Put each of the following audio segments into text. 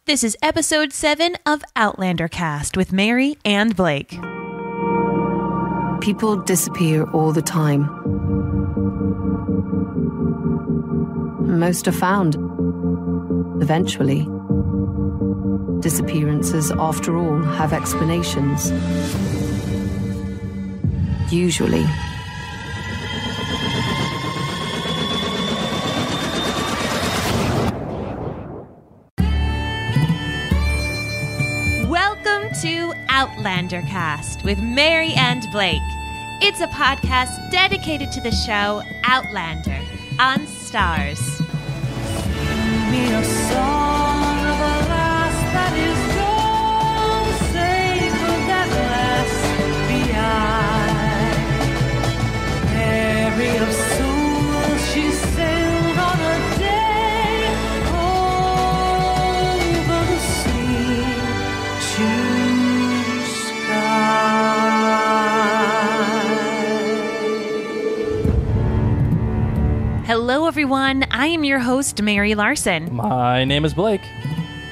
This is episode 7 of Outlander Cast with Mary and Blake. People disappear all the time. Most are found. Eventually. Disappearances, after all, have explanations. Usually. Welcome to Outlander Cast with Mary and Blake. It's a podcast dedicated to the show Outlander on Stars. Sing me a song of a lass that is gone, save of that lass behind. Mary of soul, she sailed on a day over the sea to sky. Hello, everyone. I am your host, Mary Larson. My name is Blake,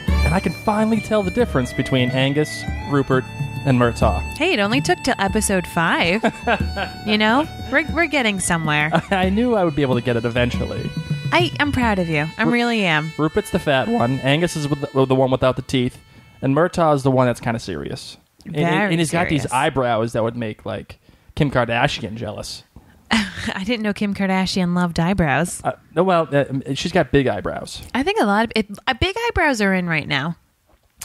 and I can finally tell the difference between Angus, Rupert, and Murtaugh. Hey, it only took till episode 5. You know, we're getting somewhere. I knew I would be able to get it eventually. I'm proud of you. I really am. Rupert's the fat one, Angus is the one without the teeth, and Murtaugh is the one that's kind of serious. And he's got these eyebrows that would make, like, Kim Kardashian jealous. I didn't know Kim Kardashian loved eyebrows. She's got big eyebrows. I think a lot of big eyebrows are in right now.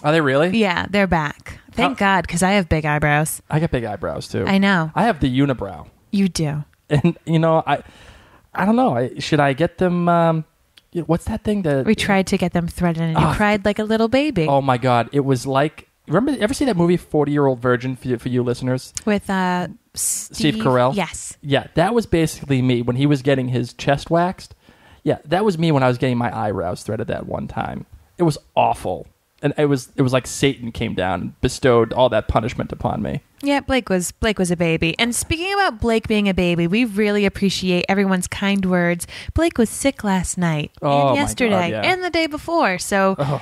Are they really? Yeah, they're back. Thank God, because I have big eyebrows. I got big eyebrows, too. I know. I have the unibrow. You do. And, you know, I don't know. Should I get them... what's that thing that... We tried to get them threaded, and you cried like a little baby. Oh, my God. It was like... Ever see that movie, 40-Year-Old Virgin, for you listeners? With Steve Carrell? Yes. Yeah, that was basically me when he was getting his chest waxed. Yeah, that was me when I was getting my eyebrows threaded that one time. It was awful. And it was like Satan came down and bestowed all that punishment upon me. Yeah, Blake was a baby. And speaking about Blake being a baby, we really appreciate everyone's kind words. Blake was sick last night and yesterday and the day before. So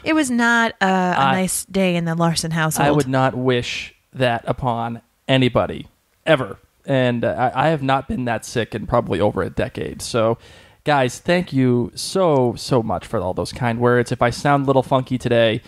it was not a nice day in the Larson household. I would not wish that upon anybody ever. And I have not been that sick in probably over a decade. So, guys, thank you so much for all those kind words. If I sound a little funky today,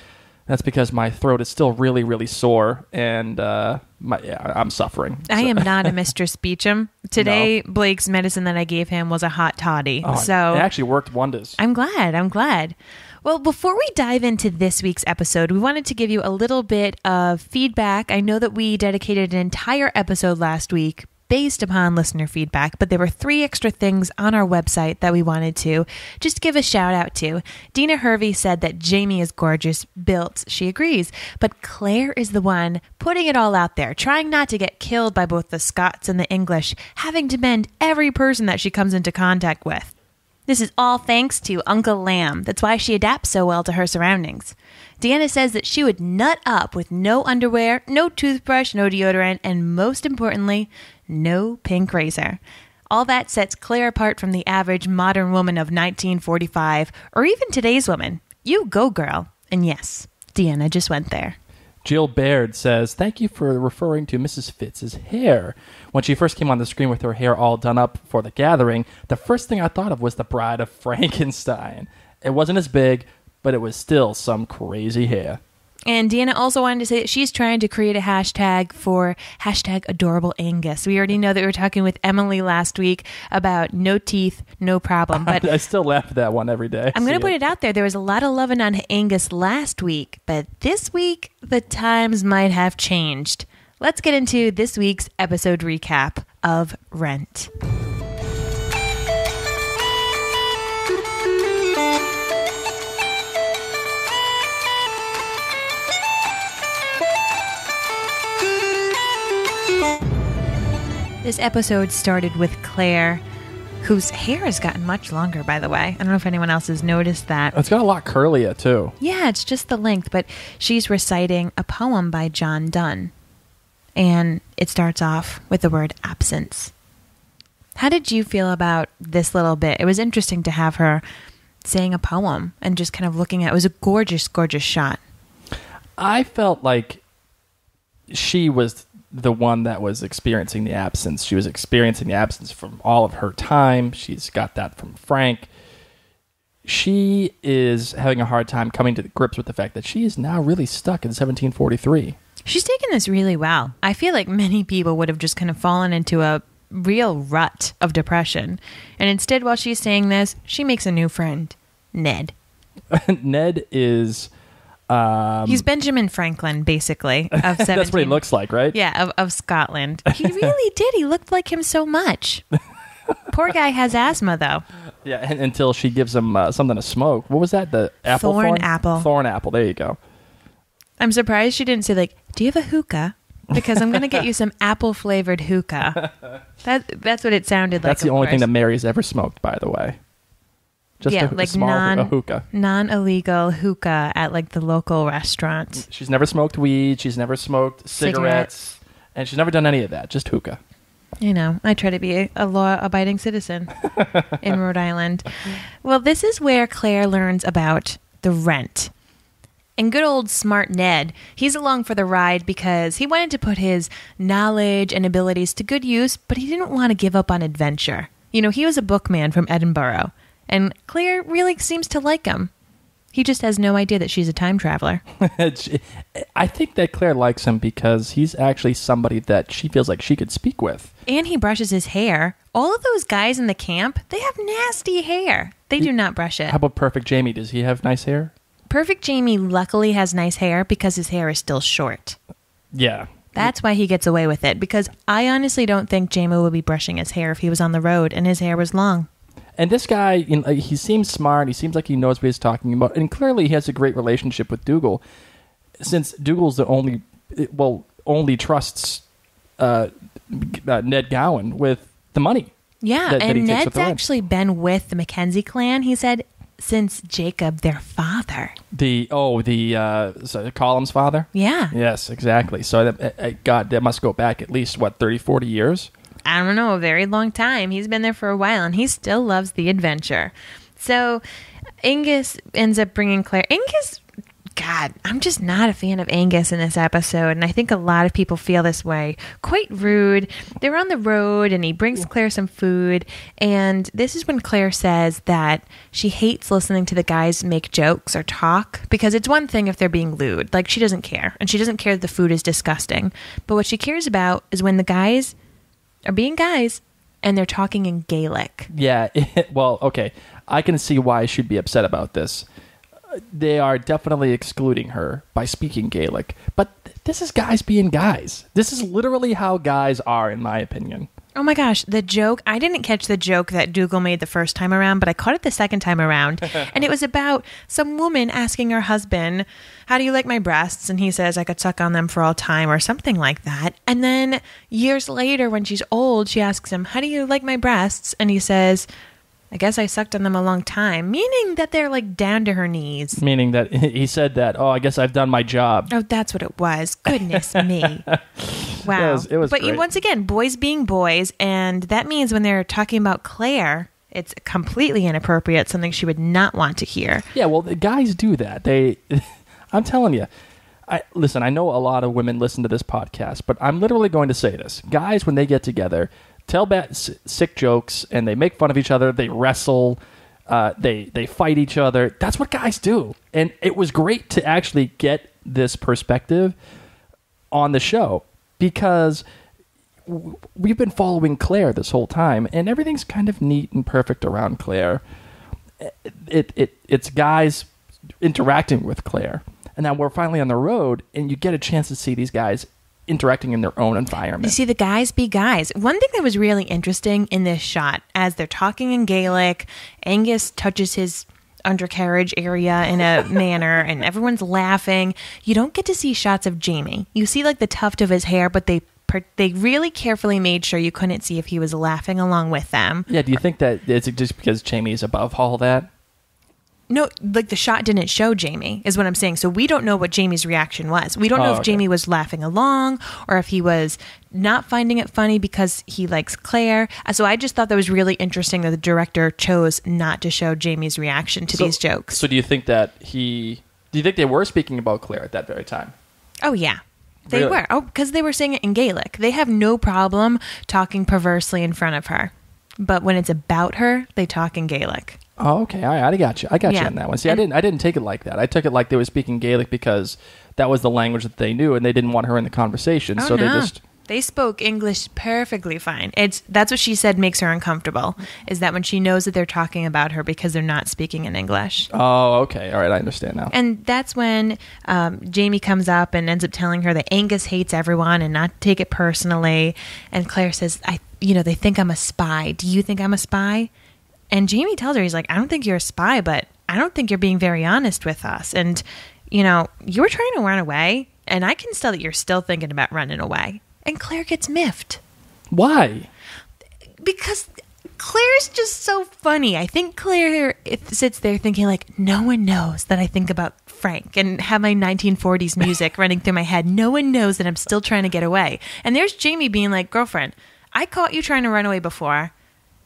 that's because my throat is still really, really sore, and I'm suffering. I am not a Mr. Speechum. Today, no. Blake's medicine that I gave him was a hot toddy. So it actually worked wonders. I'm glad. Well, before we dive into this week's episode, we wanted to give you a little bit of feedback. I know that we dedicated an entire episode last week based upon listener feedback, but there were 3 extra things on our website that we wanted to just give a shout out to. Dina Hervey said that Jamie is gorgeous built. She agrees. But Claire is the one putting it all out there, trying not to get killed by both the Scots and the English, having to mend every person that she comes into contact with. This is all thanks to Uncle Lamb. That's why she adapts so well to her surroundings. Deanna says that she would nut up with no underwear, no toothbrush, no deodorant, and most importantly, no pink razor. All that sets Claire apart from the average modern woman of 1945, or even today's woman. You go, girl. And yes, Deanna just went there. Jill Baird says, thank you for referring to Mrs. Fitz's hair. When she first came on the screen with her hair all done up for the gathering, the first thing I thought of was the Bride of Frankenstein. It wasn't as big, but it was still some crazy hair. And Deanna also wanted to say that she's trying to create a hashtag for #AdorableAngus. We already know that we were talking with Emily last week about no teeth, no problem. But I still laugh at that one every day. I'm going to put it out there. There was a lot of loving on Angus last week, but this week the times might have changed. Let's get into this week's episode recap of Rent. This episode started with Claire, whose hair has gotten much longer, by the way. I don't know if anyone else has noticed that. It's got a lot curlier, too. Yeah, it's just the length, but she's reciting a poem by John Donne. And it starts off with the word absence. How did you feel about this little bit? It was interesting to have her saying a poem and just kind of looking at it. It was a gorgeous, gorgeous shot. I felt like she was the one that was experiencing the absence. She was experiencing the absence from all of her time. She's got that from Frank. She is having a hard time coming to grips with the fact that she is now really stuck in 1743. She's taken this really well. I feel like many people would have just kind of fallen into a real rut of depression. And instead, while she's saying this, she makes a new friend, Ned. Ned is... he's Benjamin Franklin, basically, of 17... That's what he looks like, right? Yeah, of Scotland. He really did. He looked like him so much. Poor guy has asthma, though. Yeah, until she gives him something to smoke. What was that? The apple Thorn apple. Thorn apple. There you go. I'm surprised she didn't say, like, do you have a hookah? Because I'm going to get you some apple-flavored hookah. That's what it sounded like. That's the only thing that Mary's ever smoked, by the way. Just a small hookah. Non-illegal hookah at, like, the local restaurant. She's never smoked weed. She's never smoked cigarettes. And she's never done any of that. Just hookah. You know, I try to be a law-abiding citizen in Rhode Island. Well, this is where Claire learns about the rent. And good old smart Ned, he's along for the ride because he wanted to put his knowledge and abilities to good use, but he didn't want to give up on adventure. You know, he was a bookman from Edinburgh, and Claire really seems to like him. He just has no idea that she's a time traveler. I think that Claire likes him because he's actually somebody that she feels like she could speak with. And he brushes his hair. All of those guys in the camp, they have nasty hair. They do not brush it. How about Perfect Jamie? Does he have nice hair? Perfect Jamie luckily has nice hair because his hair is still short. Yeah. That's why he gets away with it, because I honestly don't think Jamie would be brushing his hair if he was on the road and his hair was long. And this guy, you know, he seems smart. He seems like he knows what he's talking about. And clearly he has a great relationship with Dougal, since Dougal's the only trusts Ned Gowan with the money. Yeah, that and he takes Ned's actually been with the Mackenzie clan, he said, since Jacob, their father. The Column's father? Yeah. Yes, exactly. So that must go back at least, 30, 40 years? I don't know, a very long time. He's been there for a while, and he still loves the adventure. So Angus ends up bringing Claire. God, I'm just not a fan of Angus in this episode, and I think a lot of people feel this way. Quite rude. They're on the road, and he brings Claire some food, and this is when Claire says that she hates listening to the guys make jokes or talk, because it's one thing if they're being lewd. Like, she doesn't care, and she doesn't care that the food is disgusting. But what she cares about is when the guys are being guys, and they're talking in Gaelic. Yeah, well, okay. I can see why she'd be upset about this. They are definitely excluding her by speaking Gaelic. But this is guys being guys. This is literally how guys are, in my opinion. Oh my gosh, the joke. I didn't catch the joke that Dougal made the first time around, but I caught it the second time around. And it was about some woman asking her husband, how do you like my breasts? And he says, I could suck on them for all time, or something like that. And then years later, when she's old, she asks him, how do you like my breasts? And he says, I guess I sucked on them a long time, meaning that they're like down to her knees. Meaning that he said that, I guess I've done my job. Oh, that's what it was. Goodness me. Wow. It was but great. Once again, boys being boys, and that means when they're talking about Claire, it's completely inappropriate, something she would not want to hear. Yeah, well, the guys do that. I'm telling you. Listen, I know a lot of women listen to this podcast, but I'm literally going to say this. Guys, when they get together, tell bad sick jokes, and they make fun of each other. They wrestle. They fight each other. That's what guys do. And it was great to actually get this perspective on the show, because we've been following Claire this whole time, and everything's kind of neat and perfect around Claire. It's guys interacting with Claire. And now we're finally on the road, and you get a chance to see these guys interacting in their own environment. You see the guys be guys. One thing that was really interesting in this shot, as they're talking in Gaelic, Angus touches his undercarriage area in a manner, and everyone's laughing. You don't get to see shots of Jamie. You see like the tuft of his hair, but they really carefully made sure you couldn't see if he was laughing along with them. Yeah, do you think that it's just because Jamie's above all that? No, like the shot didn't show Jamie, is what I'm saying. So we don't know what Jamie's reaction was. We don't know if Jamie was laughing along or if he was not finding it funny because he likes Claire. So I just thought that was really interesting that the director chose not to show Jamie's reaction to these jokes. So do you think that do you think they were speaking about Claire at that very time? Oh, yeah. They Really? were. Oh, because they were saying it in Gaelic. They have no problem talking perversely in front of her. But when it's about her, they talk in Gaelic. Oh, okay. All right. I got you. I got you on that one. See, I didn't take it like that. I took it like they were speaking Gaelic because that was the language that they knew, and they didn't want her in the conversation. So they spoke English perfectly fine. That's what she said makes her uncomfortable, is that when she knows that they're talking about her because they're not speaking in English. Oh, okay. All right. I understand now. And that's when Jamie comes up and ends up telling her that Angus hates everyone and not to take it personally. And Claire says, they think I'm a spy. Do you think I'm a spy? And Jamie tells her, he's like, I don't think you're a spy, but I don't think you're being very honest with us. And, you were trying to run away, and I can tell that you're still thinking about running away. And Claire gets miffed. Why? Because Claire's just so funny. I think Claire sits there thinking, like, no one knows that I think about Frank and have my 1940s music running through my head. No one knows that I'm still trying to get away. And there's Jamie being like, girlfriend, I caught you trying to run away before.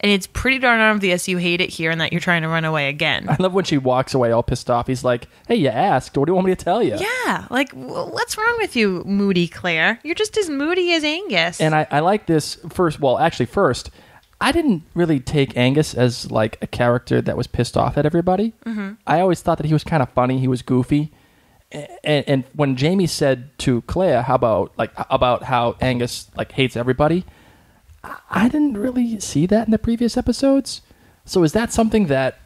And it's pretty darn obvious you hate it here and that you're trying to run away again. I love when she walks away all pissed off. He's like, hey, you asked. What do you want me to tell you? Yeah. Like, what's wrong with you, moody Claire? You're just as moody as Angus. And I like this first. Well, actually, first, I didn't really take Angus as like a character that was pissed off at everybody. Mm-hmm. I always thought that he was kind of funny. He was goofy. And when Jamie said to Claire, about how Angus like hates everybody, I didn't really see that in the previous episodes. So is that something that,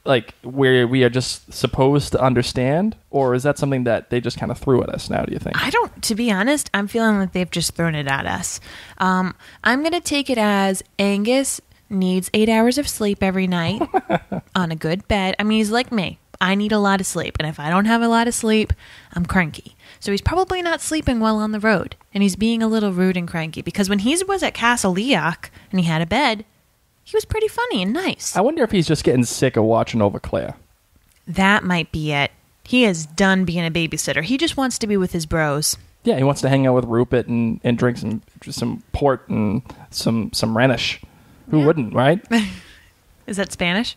like where we are just supposed to understand? Or is that something that they just kind of threw at us now, do you think? To be honest, I'm feeling like they've just thrown it at us. I'm going to take it as Angus needs 8 hours of sleep every night on a good bed. I mean, he's like me. I need a lot of sleep. And if I don't have a lot of sleep, I'm cranky. So he's probably not sleeping well on the road. And he's being a little rude and cranky. Because when he was at Castle Leoch and he had a bed, he was pretty funny and nice. I wonder if he's just getting sick of watching over Claire. That might be it. He is done being a babysitter. He just wants to be with his bros. Yeah, he wants to hang out with Rupert and drink some port and some Rhenish. Who wouldn't, right? Is that Spanish?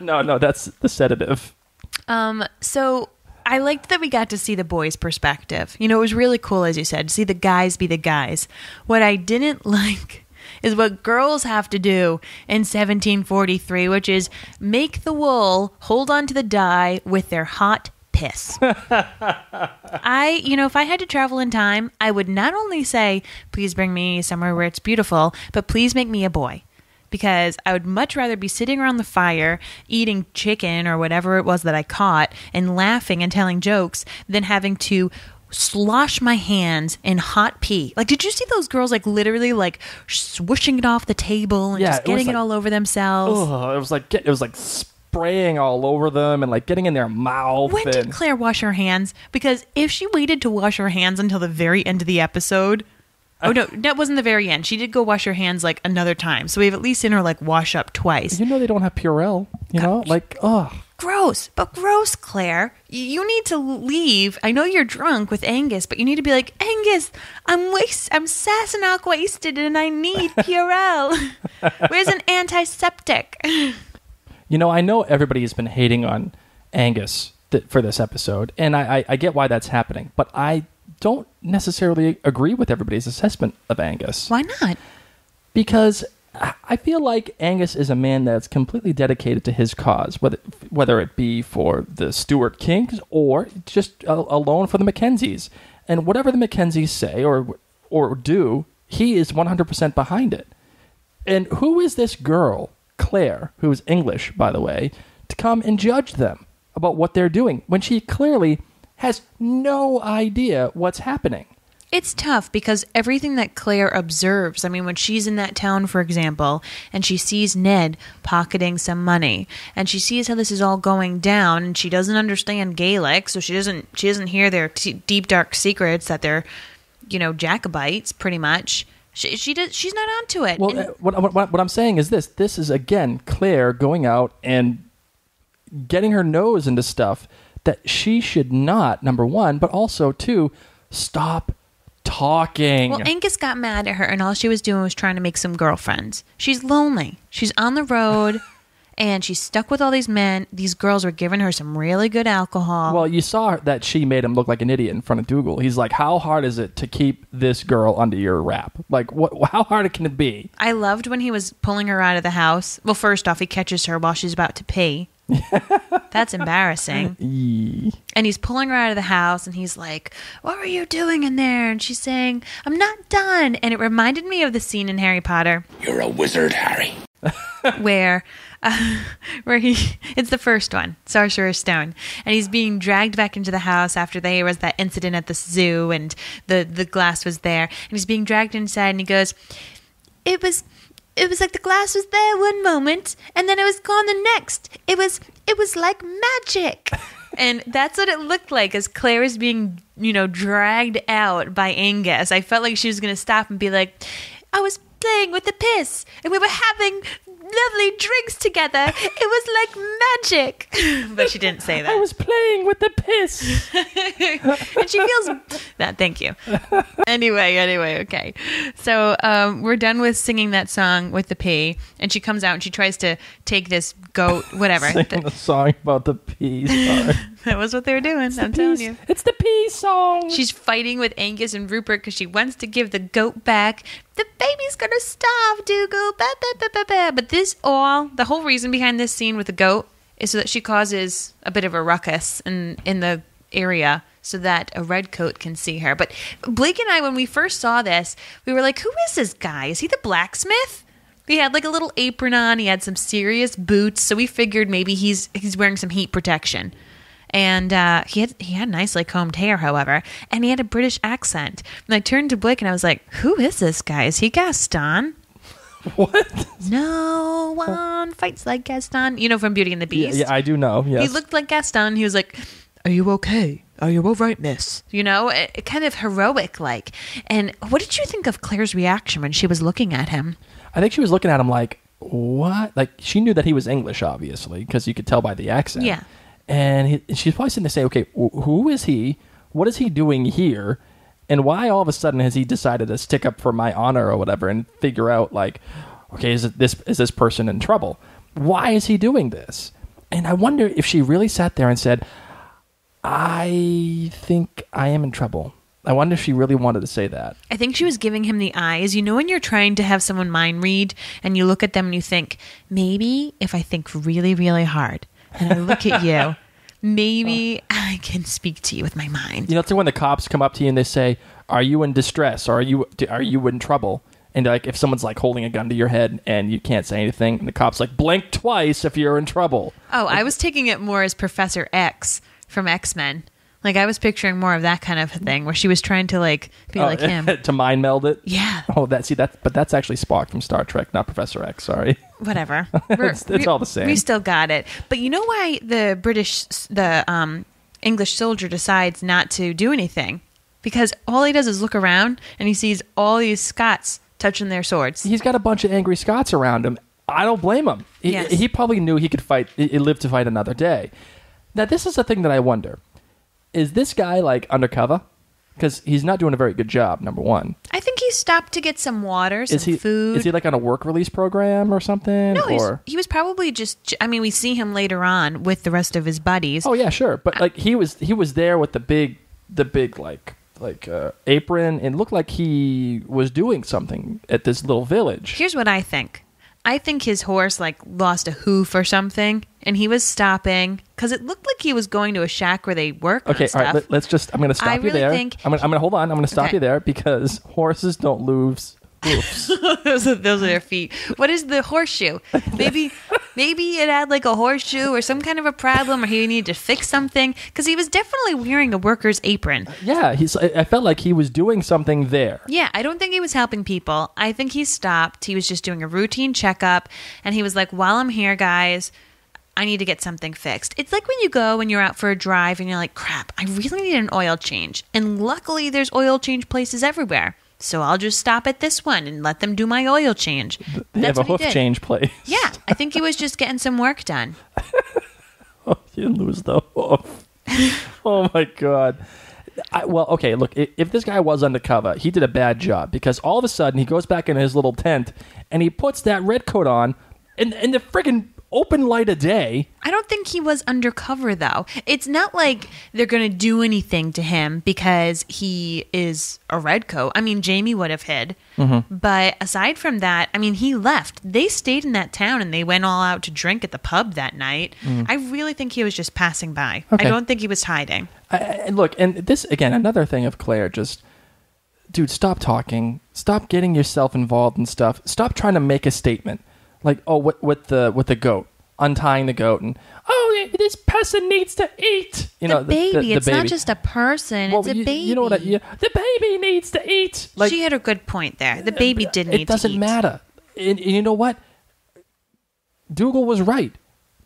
No, that's the sedative. So I liked that we got to see the boys' perspective. It was really cool, as you said, to see the guys be the guys. What I didn't like is what girls have to do in 1743, which is make the wool hold on to the dye with their hot piss. If I had to travel in time, I would not only say, please bring me somewhere where it's beautiful, but please make me a boy. Because I would much rather be sitting around the fire, eating chicken or whatever it was that I caught, and laughing and telling jokes than having to slosh my hands in hot pee. Like, did you see those girls, like, literally, like, swooshing it off the table and just getting it all over themselves? Oh, it was like spraying all over them and, like, getting in their mouth. When did Claire wash her hands? Because if she waited to wash her hands until the very end of the episode... Oh, no, that wasn't the very end. She did go wash her hands, like, another time. So we've at least seen her, like, wash up twice. They don't have Purell, Like, ugh. Gross. But gross, Claire. You need to leave. I know you're drunk with Angus, but you need to be like, Angus, I'm Sassenach wasted and I need Purell. Where's an antiseptic? I know everybody has been hating on Angus for this episode, and I get why that's happening. But I don't necessarily agree with everybody's assessment of Angus. Why not? Because I feel like Angus is a man that's completely dedicated to his cause, whether it be for the Stuart Kings or just alone for the Mackenzies. And whatever the Mackenzies say or do, he is 100% behind it. And who is this girl, Claire, who is English, by the way, to come and judge them about what they're doing when she clearly has no idea what's happening? It's tough because everything that Claire observes, I mean, when she's in that town, for example, and she sees Ned pocketing some money, and she sees how this is all going down, and she doesn't understand Gaelic, so she doesn't hear their deep, dark secrets that they're, Jacobites, pretty much. She's not onto it. Well, what I'm saying is this. This is, again, Claire going out and getting her nose into stuff that she should not, number one, but also, two, stop talking. Well, Angus got mad at her, and all she was doing was trying to make some girlfriends. She's lonely. She's on the road, and she's stuck with all these men. These girls were giving her some really good alcohol. Well, you saw that she made him look like an idiot in front of Dougal. He's like, how hard is it to keep this girl under your wrap? Like, how hard can it be? I loved when he was pulling her out of the house. Well, first off, he catches her while she's about to pee. That's embarrassing. And he's pulling her out of the house, and he's like, what were you doing in there? And she's saying, I'm not done. And it reminded me of the scene in Harry Potter. You're a wizard, Harry. where it's the first one, Sorcerer's Stone, and he's being dragged back into the house after there was that incident at the zoo, and the glass was there, and he's being dragged inside, and he goes, it was like the glass was there one moment, and then it was gone the next. It was like magic. And that's what it looked like as Claire was being, dragged out by Angus. I felt like she was going to stop and be like, I was playing with the piss, and we were having lovely drinks together. It was like magic. But she didn't say that. I was playing with the piss. And she feels that. Thank you. Anyway, okay. So we're done with singing that song with the pee, and she comes out and she tries to take this goat, whatever. Singing the song about the pee. Sorry. That was what they were doing. I'm telling you. It's the pee song. She's fighting with Angus and Rupert because she wants to give the goat back. The baby's going to starve, Dougal. But the whole reason behind this scene with the goat is so that she causes a bit of a ruckus in the area so that a redcoat can see her. But Blake and I, when we first saw this, we were like, who is this guy? Is he the blacksmith? He had like a little apron on. He had some serious boots. So we figured maybe he's wearing some heat protection. And he had nicely combed hair, however, and he had a British accent. And I turned to Blake and I was like, who is this guy? Is he Gaston? What? No one fights like Gaston. You know from Beauty and the Beast? Yeah, I do know, yes. He looked like Gaston. He was like, are you okay? Are you all right, miss? Kind of heroic-like. And what did you think of Claire's reaction when she was looking at him? I think she was looking at him like, what? Like, she knew that he was English, obviously, because you could tell by the accent. Yeah. And she's probably sitting there saying, okay, who is he? What is he doing here? And why all of a sudden has he decided to stick up for my honor or whatever and figure out, like, okay, is this person in trouble? Why is he doing this? And I wonder if she really sat there and said, I think I am in trouble. I wonder if she really wanted to say that. I think she was giving him the eyes. You know when you're trying to have someone mind read and you look at them and you think, maybe if I think really, really hard and I look at you, maybe I can speak to you with my mind. It's like when the cops come up to you and they say, are you in distress or are you in trouble? And like if someone's like holding a gun to your head and you can't say anything and the cop's like, blink twice if you're in trouble. Oh, I was taking it more as Professor X from X-Men. Like I was picturing more of that kind of thing where she was trying to like be like him. To mind meld it? Yeah. Oh, but that's actually Spock from Star Trek, not Professor X, sorry. Whatever. It's all the same. We still got it. But you know why the English soldier decides not to do anything? Because all he does is look around and he sees all these Scots touching their swords. He's got a bunch of angry Scots around him. I don't blame him. Yes. He probably knew he could fight, he lived to fight another day. Now, this is the thing that I wonder. Is this guy, like, undercover? Because he's not doing a very good job, number one. I think he stopped to get some water, food. Is he, like, on a work release program or something? No, he was probably just... I mean, we see him later on with the rest of his buddies. Oh, yeah, sure. But, like, he was there with the big apron, and looked like he was doing something at this little village. Here's what I think. I think his horse like lost a hoof or something, and he was stopping because it looked like he was going to a shack where they work. Okay, on stuff. all right. Let's just. I'm going to stop you there. I'm going to hold on. I'm going to stop you there because horses don't lose hoofs. those are their feet. What is the horseshoe? Maybe it had like a horseshoe or some kind of a problem, or he needed to fix something because he was definitely wearing a worker's apron. Yeah, I felt like he was doing something there. Yeah, I don't think he was helping people. I think he stopped. He was just doing a routine checkup, and he was like, while I'm here, guys, I need to get something fixed. It's like when you go and you're out for a drive and you're like, crap, I really need an oil change. And luckily there's oil change places everywhere. So I'll just stop at this one and let them do my oil change. They That's have a what he hoof did. change place. Yeah, I think he was just getting some work done. Oh, you didn't lose the hoof. Oh, my God. Well, okay, look, if this guy was undercover, he did a bad job because all of a sudden he goes back in his little tent and he puts that red coat on in the friggin' open light of day. I don't think he was undercover, though. It's not like they're going to do anything to him because he is a redcoat. I mean, Jamie would have hid. Mm-hmm. But aside from that, I mean, he left. They stayed in that town and they went all out to drink at the pub that night. I really think he was just passing by. Okay. I don't think he was hiding. And look, and this, again, another thing of Claire, just, dude, stop talking. Stop getting yourself involved in stuff. Stop trying to make a statement. Like, oh, with the goat, untying the goat, and this person needs to eat. You know, the baby. the It's baby. not just a person. Well, it's a baby. You know what? The baby needs to eat. Like, she had a good point there. The baby did need to eat. It doesn't matter. And you know what? Dougal was right.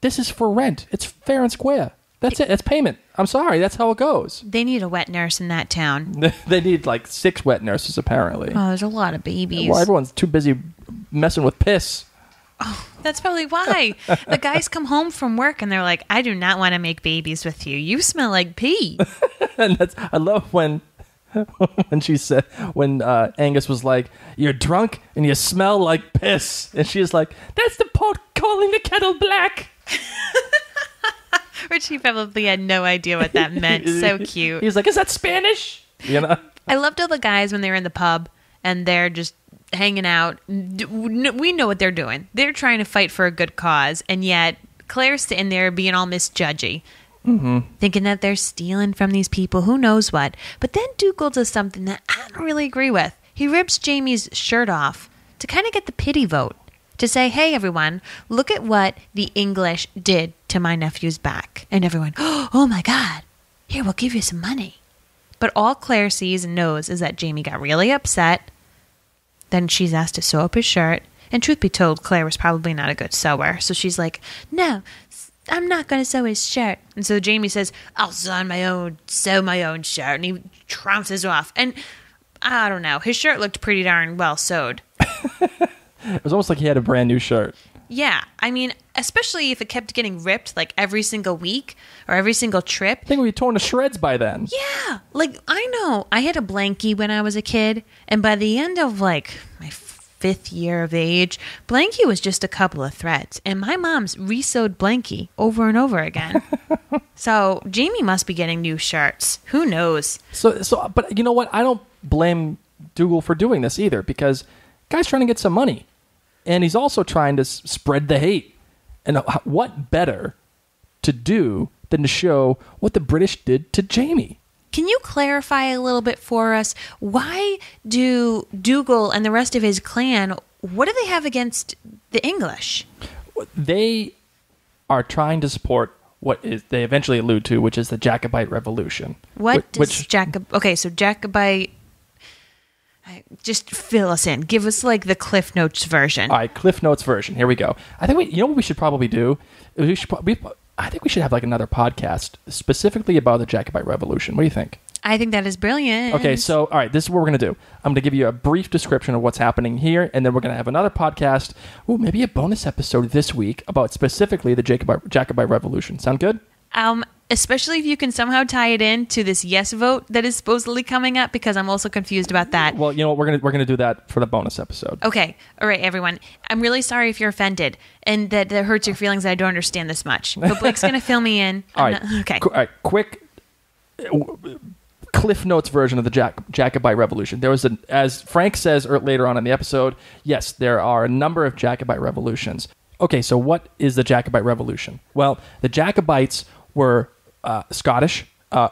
This is for rent. It's fair and square. That's it. That's payment. I'm sorry. That's how it goes. They need a wet nurse in that town. They need like 6 wet nurses, apparently. Oh, there's a lot of babies. Well, everyone's too busy messing with piss. That's probably why. The guys come home from work and they're like, I do not want to make babies with you. You smell like pee. And I love when she said, when Angus was like, you're drunk and you smell like piss. And she's like, that's the pot calling the kettle black. Which he probably had no idea what that meant. So cute. He's like, is that Spanish? You know? I loved all the guys when they were in the pub and they're just hanging out. We know what they're doing. They're trying to fight for a good cause. And yet Claire's sitting there being all misjudgy. Thinking that they're stealing from these people. Who knows what. But then Dougal does something that I don't really agree with. He rips Jamie's shirt off to kind of get the pity vote. To say, hey, everyone, look at what the English did to my nephew's back. And everyone, oh my God, here, we'll give you some money. But all Claire sees and knows is that Jamie got really upset. Then she's asked to sew up his shirt. And truth be told, Claire was probably not a good sewer. So she's like, no, I'm not going to sew his shirt. And so Jamie says, I'll sew my own shirt. And he trounces off. And I don't know, his shirt looked pretty darn well sewed. It was almost like he had a brand new shirt. Yeah, I mean, especially if it kept getting ripped like every single week or every single trip. I think we'd be torn to shreds by then. Yeah, like I know. I had a blankie when I was a kid, and by the end of like my 5th year of age, blankie was just a couple of threads, and my mom's re-sewed blankie over and over again. So Jamie must be getting new shirts. Who knows? So, but you know what? I don't blame Dougal for doing this either, because guy's trying to get some money. And he's also trying to spread the hate. And what better to do than to show what the British did to Jamie? Can you clarify a little bit for us? Why do Dougal and the rest of his clan, what do they have against the English? They are trying to support what is they eventually allude to, which is the Jacobite Revolution. What does Okay, so Jacobite... Just fill us in. Give us like the Cliff Notes version. All right, Cliff Notes version. Here we go. I think you know what we should probably do? I think we should have like another podcast specifically about the Jacobite Revolution. What do you think? I think that is brilliant. Okay, so all right, this is what we're going to do. I'm going to give you a brief description of what's happening here, and then we're going to have another podcast, maybe a bonus episode this week about specifically the Jacobite Revolution. Sound good? Especially if you can somehow tie it in to this yes vote that is supposedly coming up, because I'm also confused about that. Well, you know what? We're gonna do that for the bonus episode. Okay. All right, everyone. I'm really sorry if you're offended and that hurts your feelings that I don't understand this much. But Blake's going to fill me in. All right. Okay. All right. Quick Cliff Notes version of the Jacobite Revolution. There was as Frank says later on in the episode, yes, there are a number of Jacobite revolutions. Okay, so what is the Jacobite Revolution? Well, the Jacobites were Scottish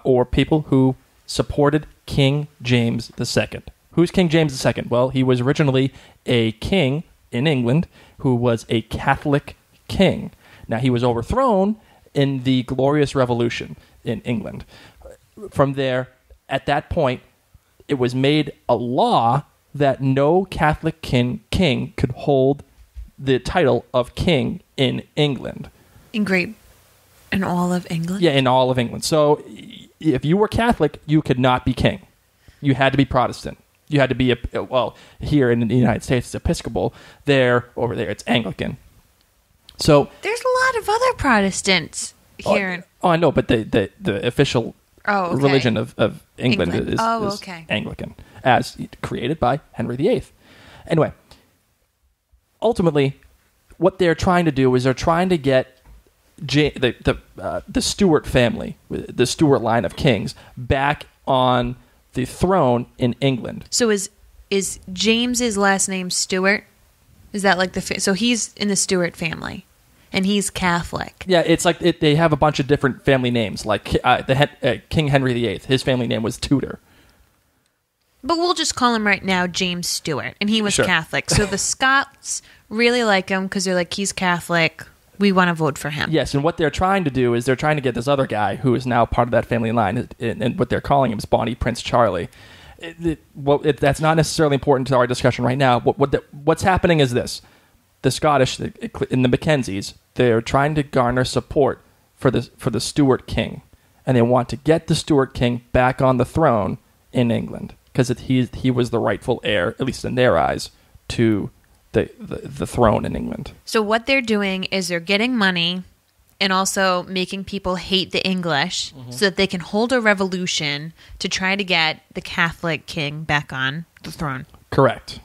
or people who supported King James II. Who's King James II? Well, he was originally a king in England who was a Catholic king. Now, he was overthrown in the Glorious Revolution in England. From there, at that point, it was made a law that no Catholic king could hold the title of king in England. In all of England? Yeah, in all of England. So if you were Catholic, you could not be king. You had to be Protestant. You had to be here in the United States it's Episcopal. Over there it's Anglican. So There's a lot of other Protestants here. Oh, I know, but the official religion of England is Anglican, as created by Henry VIII. Anyway, ultimately, what they're trying to do is they're trying to get the Stuart family, the Stuart line of kings, back on the throne in England. So is James's last name Stuart? Is that like so he's in the Stuart family, and he's Catholic? Yeah, it's like they have a bunch of different family names. Like King Henry VIII, his family name was Tudor. But we'll just call him right now James Stuart, and he was Catholic. So the Scots really like him because they're like, he's Catholic. We want to vote for him. Yes, and what they're trying to do is they're trying to get this other guy who is now part of that family line, and what they're calling him is Bonnie Prince Charlie. That's not necessarily important to our discussion right now. What's happening is this. The Scottish, in the Mackenzies, they're trying to garner support for the Stuart king, and they want to get the Stuart king back on the throne in England because he was the rightful heir, at least in their eyes, to the throne in England. So what they're doing is they're getting money and also making people hate the English so that they can hold a revolution to try to get the Catholic king back on the throne. Correct.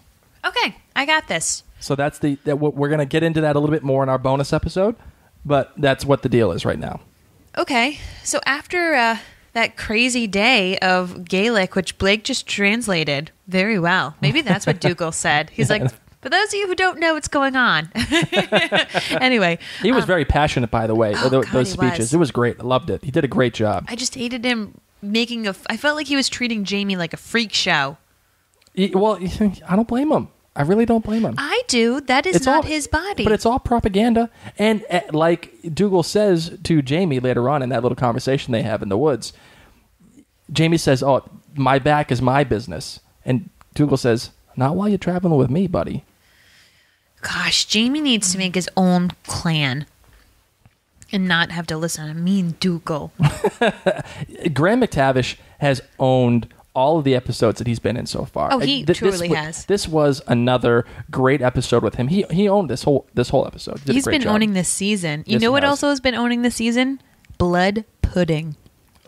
Okay, I got this. So we're going to get into that a little bit more in our bonus episode, but that's what the deal is right now. Okay. So after that crazy day of Gaelic, which Blake just translated very well. Maybe that's what Dougal said. He's like, for those of you who don't know what's going on. Anyway. He was very passionate, by the way, those speeches. It was great. I loved it. He did a great job. I just hated him I felt like he was treating Jamie like a freak show. Well, I don't blame him. I really don't blame him. I do. That is not his body. But it's all propaganda. And like Dougal says to Jamie later on in that little conversation they have in the woods, Jamie says, "Oh, my back is my business." And Dougal says, "Not while you're traveling with me, buddy." Gosh, Jamie needs to make his own clan and not have to listen to mean Dougal. Graham McTavish has owned all of the episodes that he's been in so far. Oh, he truly has. This was another great episode with him. He owned this whole episode. He's been owning this season. You know what also has been owning this season? Blood pudding.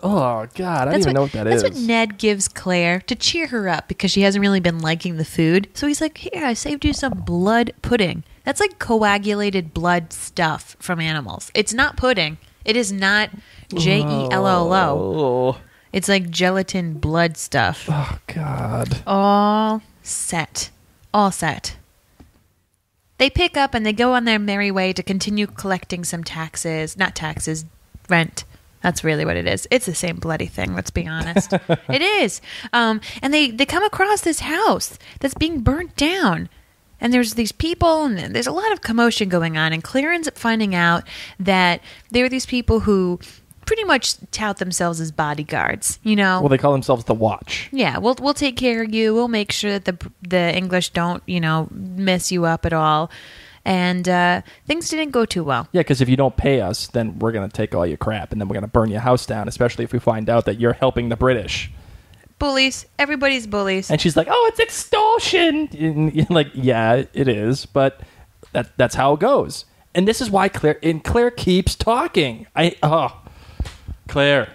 Oh, God. I don't even know what that is. That's what Ned gives Claire to cheer her up because she hasn't really been liking the food. So he's like, here, I saved you some blood pudding. That's like coagulated blood stuff from animals. It's not pudding. It is not Jello. It's like gelatin blood stuff. Oh, God. All set. They pick up and they go on their merry way to continue collecting some taxes. Not taxes, rent. That's really what it is. It's the same bloody thing, let's be honest. It is. And they come across this house that's being burnt down. And there's these people, and there's a lot of commotion going on. And Claire ends up finding out that there are these people who pretty much tout themselves as bodyguards, you know. Well, they call themselves the Watch. Yeah, we'll take care of you. We'll make sure that the English don't, mess you up at all. And things didn't go too well. Yeah, because if you don't pay us, then we're going to take all your crap, and then we're going to burn your house down, especially if we find out that you're helping the British. Bullies. Everybody's bullies. And she's like, oh, it's extortion. And you're like, yeah, it is, but that's how it goes. And this is why Claire keeps talking. Claire,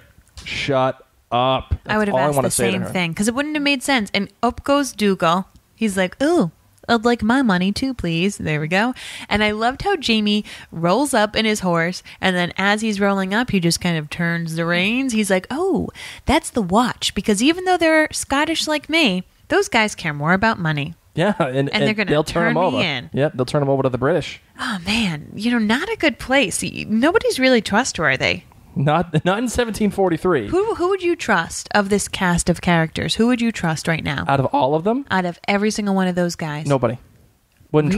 shut up. That's I would have asked the same thing because it wouldn't have made sense. And up goes Dougal. He's like, ooh, I'd like my money too, please. There we go. And I loved how Jamie rolls up in his horse. And then as he's rolling up, he just kind of turns the reins. He's like, oh, that's the Watch. Because even though they're Scottish like me, those guys care more about money. Yeah, and they're going to turn me over. In. Yep, they'll turn him over to the British. Oh, man. Not a good place. Nobody's really trustworthy. Not in 1743. Who would you trust of this cast of characters? Who would you trust right now? Out of all of them? Out of every single one of those guys? Nobody. Wouldn't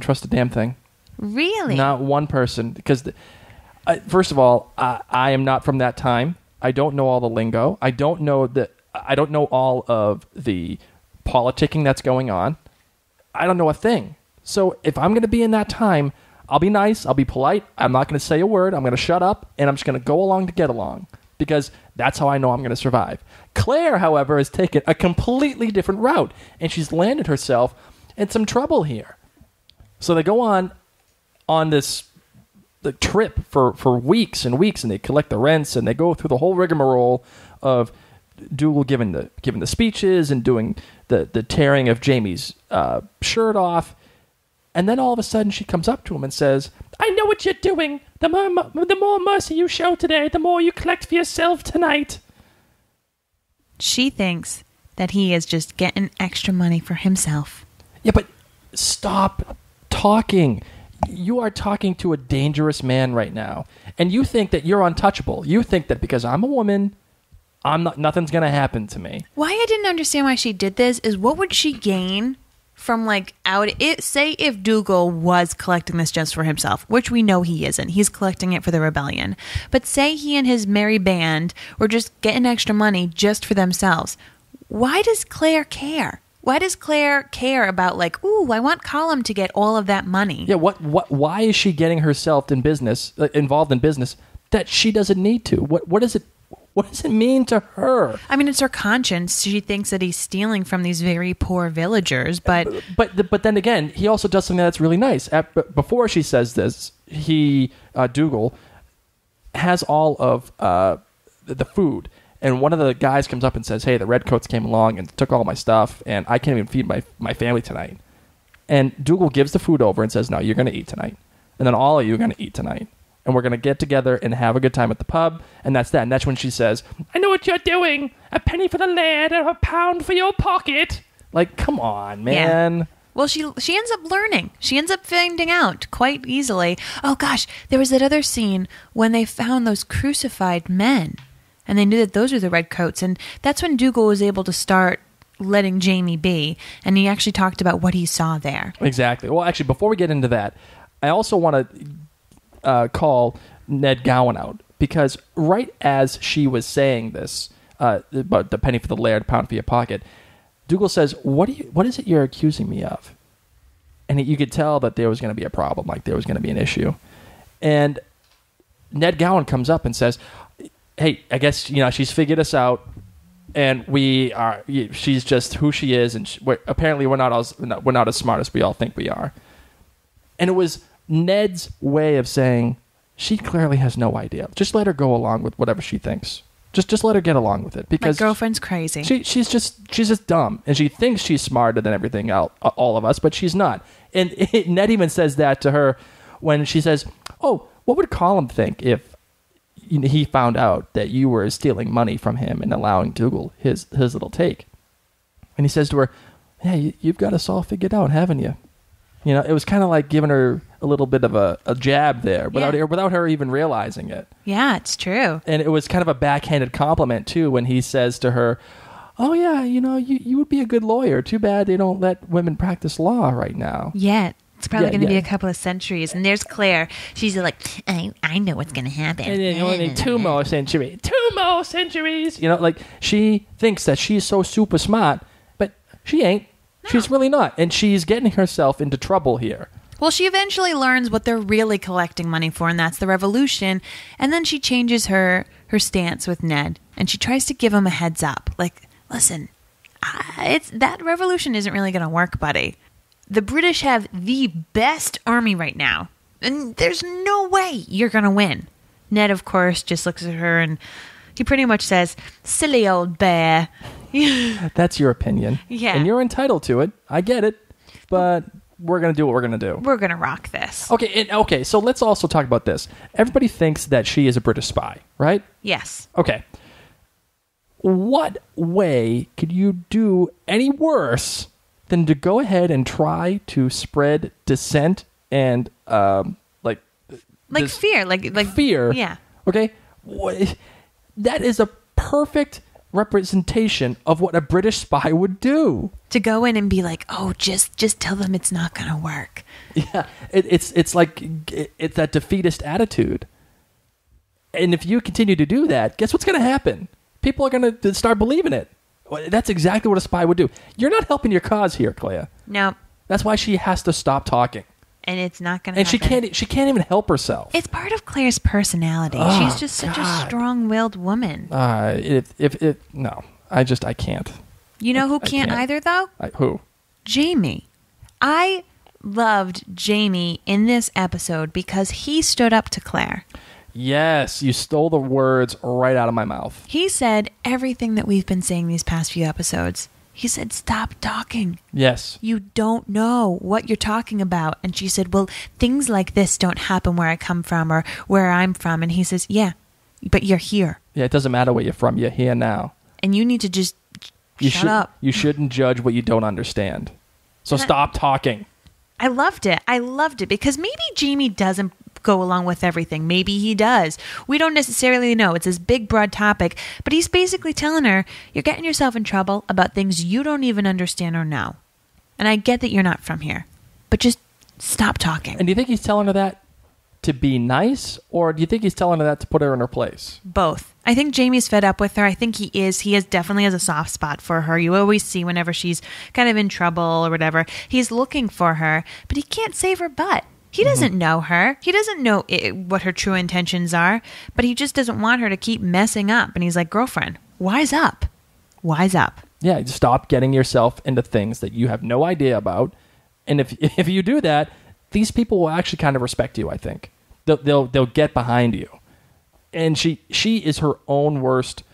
trust a damn thing. Really? Not one person. Because, first of all, I am not from that time. I don't know all the lingo. I don't know all of the politicking that's going on. I don't know a thing. So if I'm going to be in that time, I'll be nice. I'll be polite. I'm not going to say a word. I'm going to shut up, and I'm just going to go along to get along. because that's how I know I'm going to survive. Claire, however, has taken a completely different route, and she's landed herself in some trouble here. So they go on this the trip for weeks and weeks, and they collect the rents, and they go through the whole rigmarole of Dougal giving the speeches and doing the tearing of Jamie's shirt off. And then all of a sudden she comes up to him and says, I know what you're doing. The more mercy you show today, the more you collect for yourself tonight. She thinks that he is just getting extra money for himself. Yeah, but stop talking. You are talking to a dangerous man right now. And you think that you're untouchable. You think that because I'm a woman, nothing's going to happen to me. Why I didn't understand why she did this is what would she gain from say if Dougal was collecting this just for himself, which we know he isn't. He's collecting it for the rebellion. But say he and his merry band were just getting extra money just for themselves. Why does Claire care? Why does Claire care about ooh, I want Colum to get all of that money? Yeah, why is she getting herself involved in business that she doesn't need to? What does it mean to her? I mean, it's her conscience. She thinks that he's stealing from these very poor villagers, but then again, he also does something that's really nice. Before she says this, Dougal has all of the food, and one of the guys comes up and says, "Hey, the redcoats came along and took all my stuff, and I can't even feed my family tonight." And Dougal gives the food over and says, "No, you're going to eat tonight, and then all of you are going to eat tonight." And we're going to get together and have a good time at the pub. And that's that. And that's when she says, I know what you're doing. A penny for the laird and a pound for your pocket. Like, come on, man. Yeah. Well, she ends up learning. She ends up finding out quite easily. Oh, gosh, there was that other scene when they found those crucified men. And they knew that those were the redcoats. And that's when Dougal was able to start letting Jamie be. And he actually talked about what he saw there. Exactly. Well, actually, before we get into that, I also want to call Ned Gowan out, because right as she was saying this about the penny for the laird, pound for your pocket, Dougal says, what is it you're accusing me of? And you could tell that there was going to be a problem, like there was going to be an issue. And Ned Gowan comes up and says, hey, I guess she's figured us out, and she's just who she is, and apparently we're not as smart as we all think we are. And it was Ned's way of saying, she clearly has no idea. Just let her go along with whatever she thinks. Just let her get along with it, because my girlfriend's crazy. She's just dumb, and she thinks she's smarter than everything else, all of us, but she's not. And Ned even says that to her when she says, "Oh, what would Colum think if he found out that you were stealing money from him and allowing Dougal his little take?" And he says to her, "Yeah, you've got us all figured out, haven't you?" It was kind of like giving her a little bit of a jab there without her even realizing it. Yeah, it's true. And it was kind of a backhanded compliment, too, when he says to her, oh, yeah, you would be a good lawyer. Too bad they don't let women practice law right now. Yeah, it's probably going to be a couple of centuries. And there's Claire. She's like, I know what's going to happen. And then only 2 more centuries. 2 more centuries. She thinks that she's so super smart, but she ain't. No. She's really not. And she's getting herself into trouble here. Well, she eventually learns what they're really collecting money for, and that's the revolution. And then she changes her stance with Ned, and she tries to give him a heads up. Like, listen, that revolution isn't really going to work, buddy. The British have the best army right now, and there's no way you're going to win. Ned, of course, just looks at her, and he pretty much says, silly old bear. That's your opinion. Yeah. And you're entitled to it. I get it. But we're going to do what we're going to do. We're going to rock this. Okay, so let's also talk about this. Everybody thinks that she is a British spy, right? Yes. Okay. What way could you do any worse than to go ahead and try to spread dissent and fear, like fear? Yeah. Okay. That is a perfect representation of what a British spy would do. To go in and be like, oh, just tell them it's not going to work. Yeah, it's that defeatist attitude. And if you continue to do that, guess what's going to happen? People are going to start believing it. That's exactly what a spy would do. You're not helping your cause here, Clea. No. That's why she has to stop talking. and it's not going to And happen. she can't even help herself. It's part of Claire's personality. Oh, She's just such a strong-willed woman. No, I can't. You know who I can't either, though? Who? Jamie. I loved Jamie in this episode because he stood up to Claire. Yes, you stole the words right out of my mouth. He said everything that we've been saying these past few episodes. He said, stop talking. Yes. You don't know what you're talking about. And she said, well, things like this don't happen where I come from or where I'm from. And he says, yeah, but you're here. Yeah, it doesn't matter where you're from. You're here now. And you need to just shut up. You shouldn't judge what you don't understand. So stop talking. I loved it. I loved it because maybe Jamie doesn't go along with everything. Maybe he does. We don't necessarily know. It's this big, broad topic. But he's basically telling her, you're getting yourself in trouble about things you don't even understand or know. And I get that you're not from here. But just stop talking. And do you think he's telling her that to be nice? Or do you think he's telling her that to put her in her place? Both. I think Jamie's fed up with her. I think he is. He definitely has a soft spot for her. You always see whenever she's kind of in trouble or whatever, he's looking for her, but he can't save her butt. He doesn't know her. He doesn't know what her true intentions are, but he just doesn't want her to keep messing up. And he's like, girlfriend, wise up. Wise up. Yeah, just stop getting yourself into things that you have no idea about. And if you do that, these people will actually kind of respect you, I think. They'll get behind you. And she is her own worst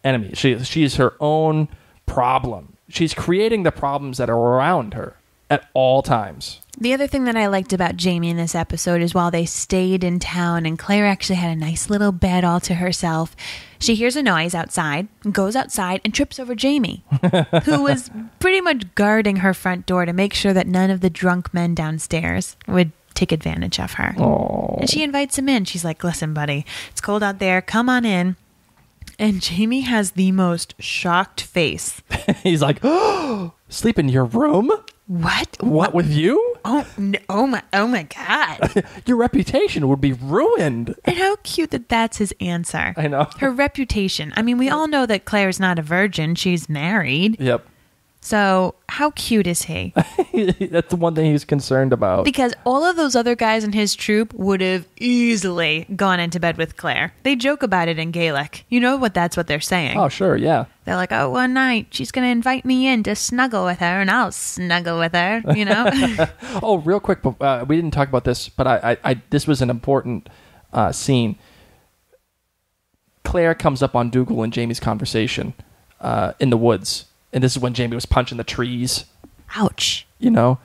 enemy. She is her own problem. She's creating the problems that are around her at all times. The other thing that I liked about Jamie in this episode is while they stayed in town and Claire actually had a nice little bed all to herself, she hears a noise outside, goes outside and trips over Jamie, who was pretty much guarding her front door to make sure that none of the drunk men downstairs would take advantage of her. Aww. And she invites him in. She's like, listen, buddy, it's cold out there. Come on in. And Jamie has the most shocked face. He's like, oh, sleep in your room? What? What with you? Oh, no, oh my God. Your reputation would be ruined. And how cute that that's his answer. I know. Her reputation. I mean, we all know that Claire's not a virgin. She's married. Yep. So how cute is he? That's the one thing he's concerned about. Because all of those other guys in his troop would have easily gone into bed with Claire. They joke about it in Gaelic. You know that's what they're saying. Oh, sure, yeah. They're like, oh, one night she's going to invite me in to snuggle with her and I'll snuggle with her, you know? Oh, real quick, we didn't talk about this, but I this was an important scene. Claire comes up on Dougal and Jamie's conversation in the woods. And this is when Jamie was punching the trees. Ouch. You know?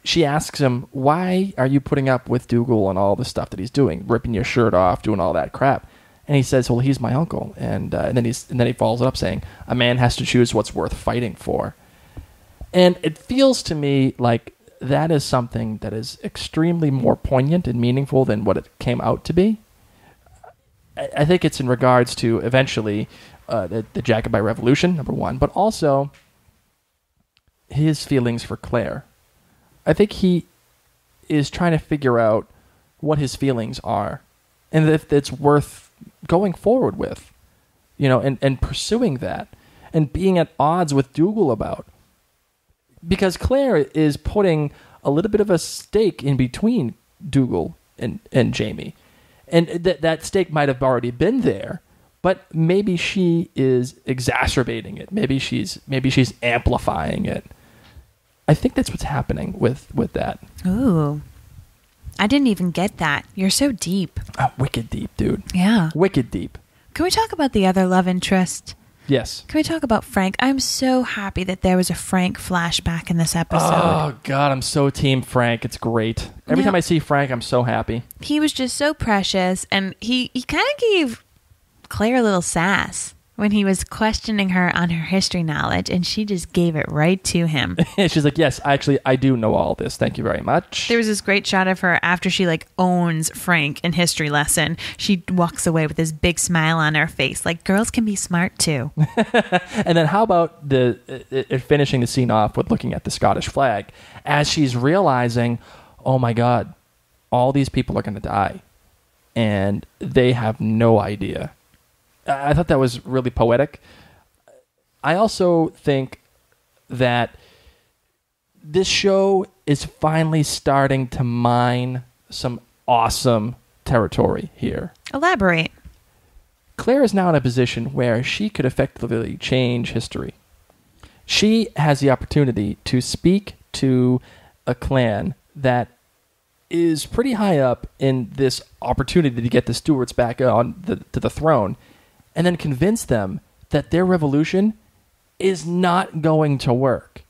She asks him, why are you putting up with Dougal and all the stuff that he's doing? Ripping your shirt off, doing all that crap. And he says, well, he's my uncle. And then he follows it up saying, a man has to choose what's worth fighting for. And it feels to me like that is something that is extremely more poignant and meaningful than what it came out to be. I think it's in regards to eventually the Jacobite Revolution, number one, but also his feelings for Claire. I think he is trying to figure out what his feelings are and if it's worth going forward with, you know, and pursuing that and being at odds with Dougal about. Because Claire is putting a little bit of a stake in between Dougal and Jamie. And that stake might have already been there, but maybe she is exacerbating it. Maybe she's amplifying it. I think that's what's happening with that. Ooh. I didn't even get that. You're so deep. Wicked deep, dude. Yeah. Wicked deep. Can we talk about the other love interest? Yes. Can we talk about Frank? I'm so happy that there was a Frank flashback in this episode. Oh, God, I'm so team Frank. It's great. Every time I see Frank, I'm so happy. He was just so precious, and he kind of gave Claire a little sass when he was questioning her on her history knowledge, and she just gave it right to him. She's like, yes, actually, I do know all this. Thank you very much. There was this great shot of her after she owns Frank in history lesson. She walks away with this big smile on her face. Like, girls can be smart too. And then how about finishing the scene off with looking at the Scottish flag as she's realizing, oh my God, all these people are going to die. And they have no idea. I thought that was really poetic. I also think that this show is finally starting to mine some awesome territory here. Elaborate. Claire is now in a position where she could effectively change history. She has the opportunity to speak to a clan that is pretty high up in this opportunity to get the Stuarts back on to the throne, and then convince them that their revolution is not going to work.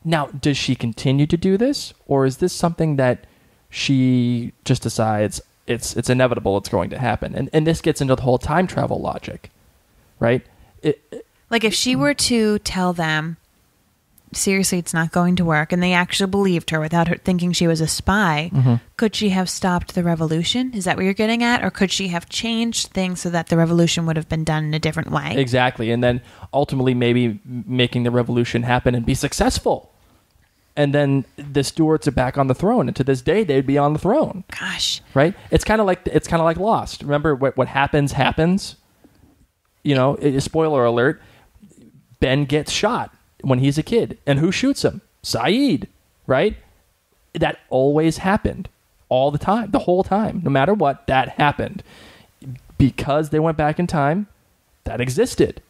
Now, does she continue to do this, or is this something that she just decides it's inevitable, it's going to happen? And this gets into the whole time travel logic, right? Like if she were to tell them, seriously, it's not going to work, and they actually believed her without her thinking she was a spy, could she have stopped the revolution? Is that what you're getting at? Or could she have changed things so that the revolution would have been done in a different way? Exactly. And then ultimately maybe making the revolution happen and be successful. And then the Stuarts are back on the throne, and to this day they'd be on the throne. Gosh, right? It's kind of like Lost. Remember what happens? You know, spoiler alert: Ben gets shot when he's a kid, and who shoots him? Saeed, right? That always happened, all the time, the whole time, no matter what. That happened because they went back in time. That existed,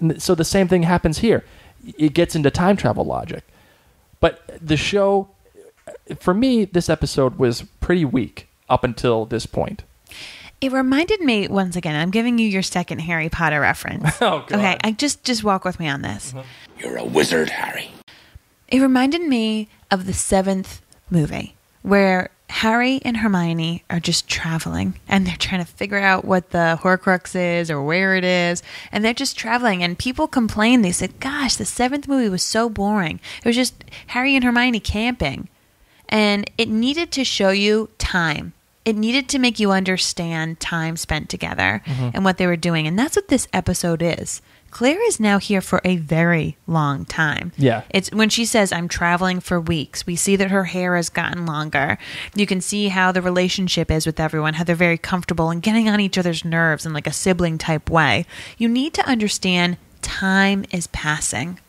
and so the same thing happens here. It gets into time travel logic. But the show, for me, this episode was pretty weak up until this point. it reminded me, once again, I'm giving you your second Harry Potter reference. Oh, God. Okay, just walk with me on this. You're a wizard, Harry. It reminded me of the 7th movie, where Harry and Hermione are just traveling, and they're trying to figure out what the Horcrux is or where it is, and they're just traveling, and people complain. They said, gosh, the 7th movie was so boring. It was just Harry and Hermione camping, and it needed to show you time. It needed to make you understand time spent together and what they were doing, and that's what this episode is. Claire is now here for a very long time. Yeah. It's when she says, I'm traveling for weeks, we see that her hair has gotten longer. You can see how the relationship is with everyone, how they're very comfortable and getting on each other's nerves in like a sibling type way. You need to understand time is passing.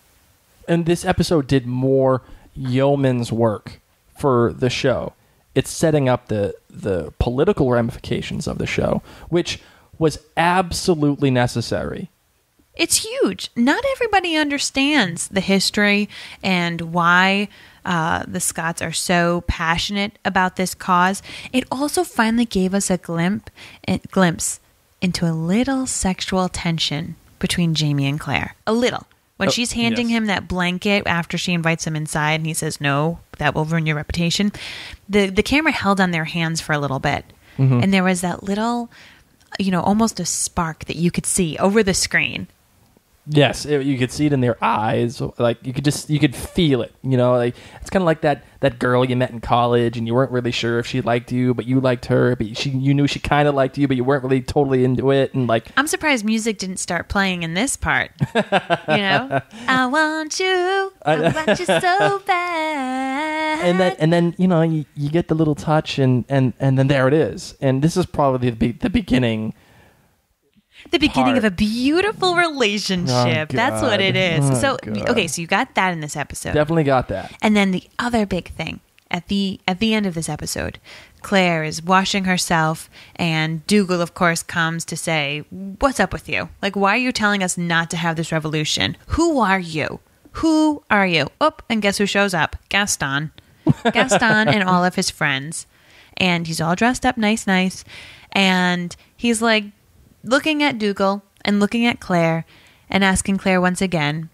And this episode did more yeoman's work for the show. It's setting up the political ramifications of the show, which was absolutely necessary. It's huge. Not everybody understands the history and why the Scots are so passionate about this cause. It also finally gave us a glimpse into a little sexual tension between Jamie and Claire. A little. When she's handing him that blanket after she invites him inside and he says, no, that will ruin your reputation. The camera held on their hands for a little bit. And there was that little, almost a spark that you could see over the screen. Yes, you could see it in their eyes. Like you could feel it. Like it's kind of like that girl you met in college, and you weren't really sure if she liked you, but you liked her. But you knew she kind of liked you, but you weren't really totally into it. And like, I'm surprised music didn't start playing in this part. I want you so bad. And then you get the little touch, and then there it is. And this is probably the beginning. The beginning of a beautiful relationship. Oh, that's what it is. Oh, so, God. okay, so you got that in this episode. Definitely got that. And then the other big thing at the end of this episode, Claire is washing herself, and Dougal, of course, comes to say, "What's up with you? Like, why are you telling us not to have this revolution? Who are you? Who are you?" Oh, and guess who shows up? Gaston. Gaston and all of his friends, and he's all dressed up nice, and he's like, looking at Dougal and looking at Claire and asking Claire once again,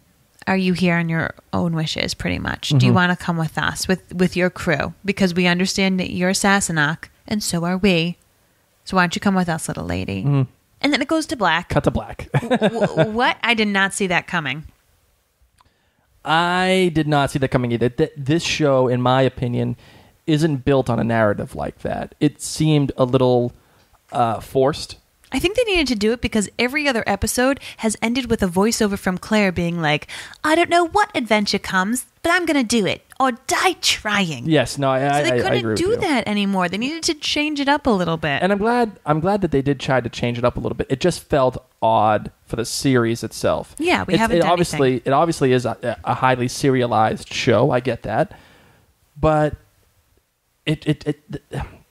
are you here on your own wishes, pretty much? Do you want to come with us, with your crew? Because we understand that you're a Sassenach, and so are we. So why don't you come with us, little lady? And then it goes to black. Cut to black. What? I did not see that coming. I did not see that coming either. This show, in my opinion, isn't built on a narrative like that. It seemed a little forced. I think they needed to do it because every other episode has ended with a voiceover from Claire being like, I don't know what adventure comes, but I'm going to do it or die trying. Yes, no, So they I agree couldn't with do you. that anymore. They needed to change it up a little bit. And I'm glad that they did try to change it up a little bit. It just felt odd for the series itself. Yeah, we haven't done anything. It obviously is a highly serialized show. I get that, but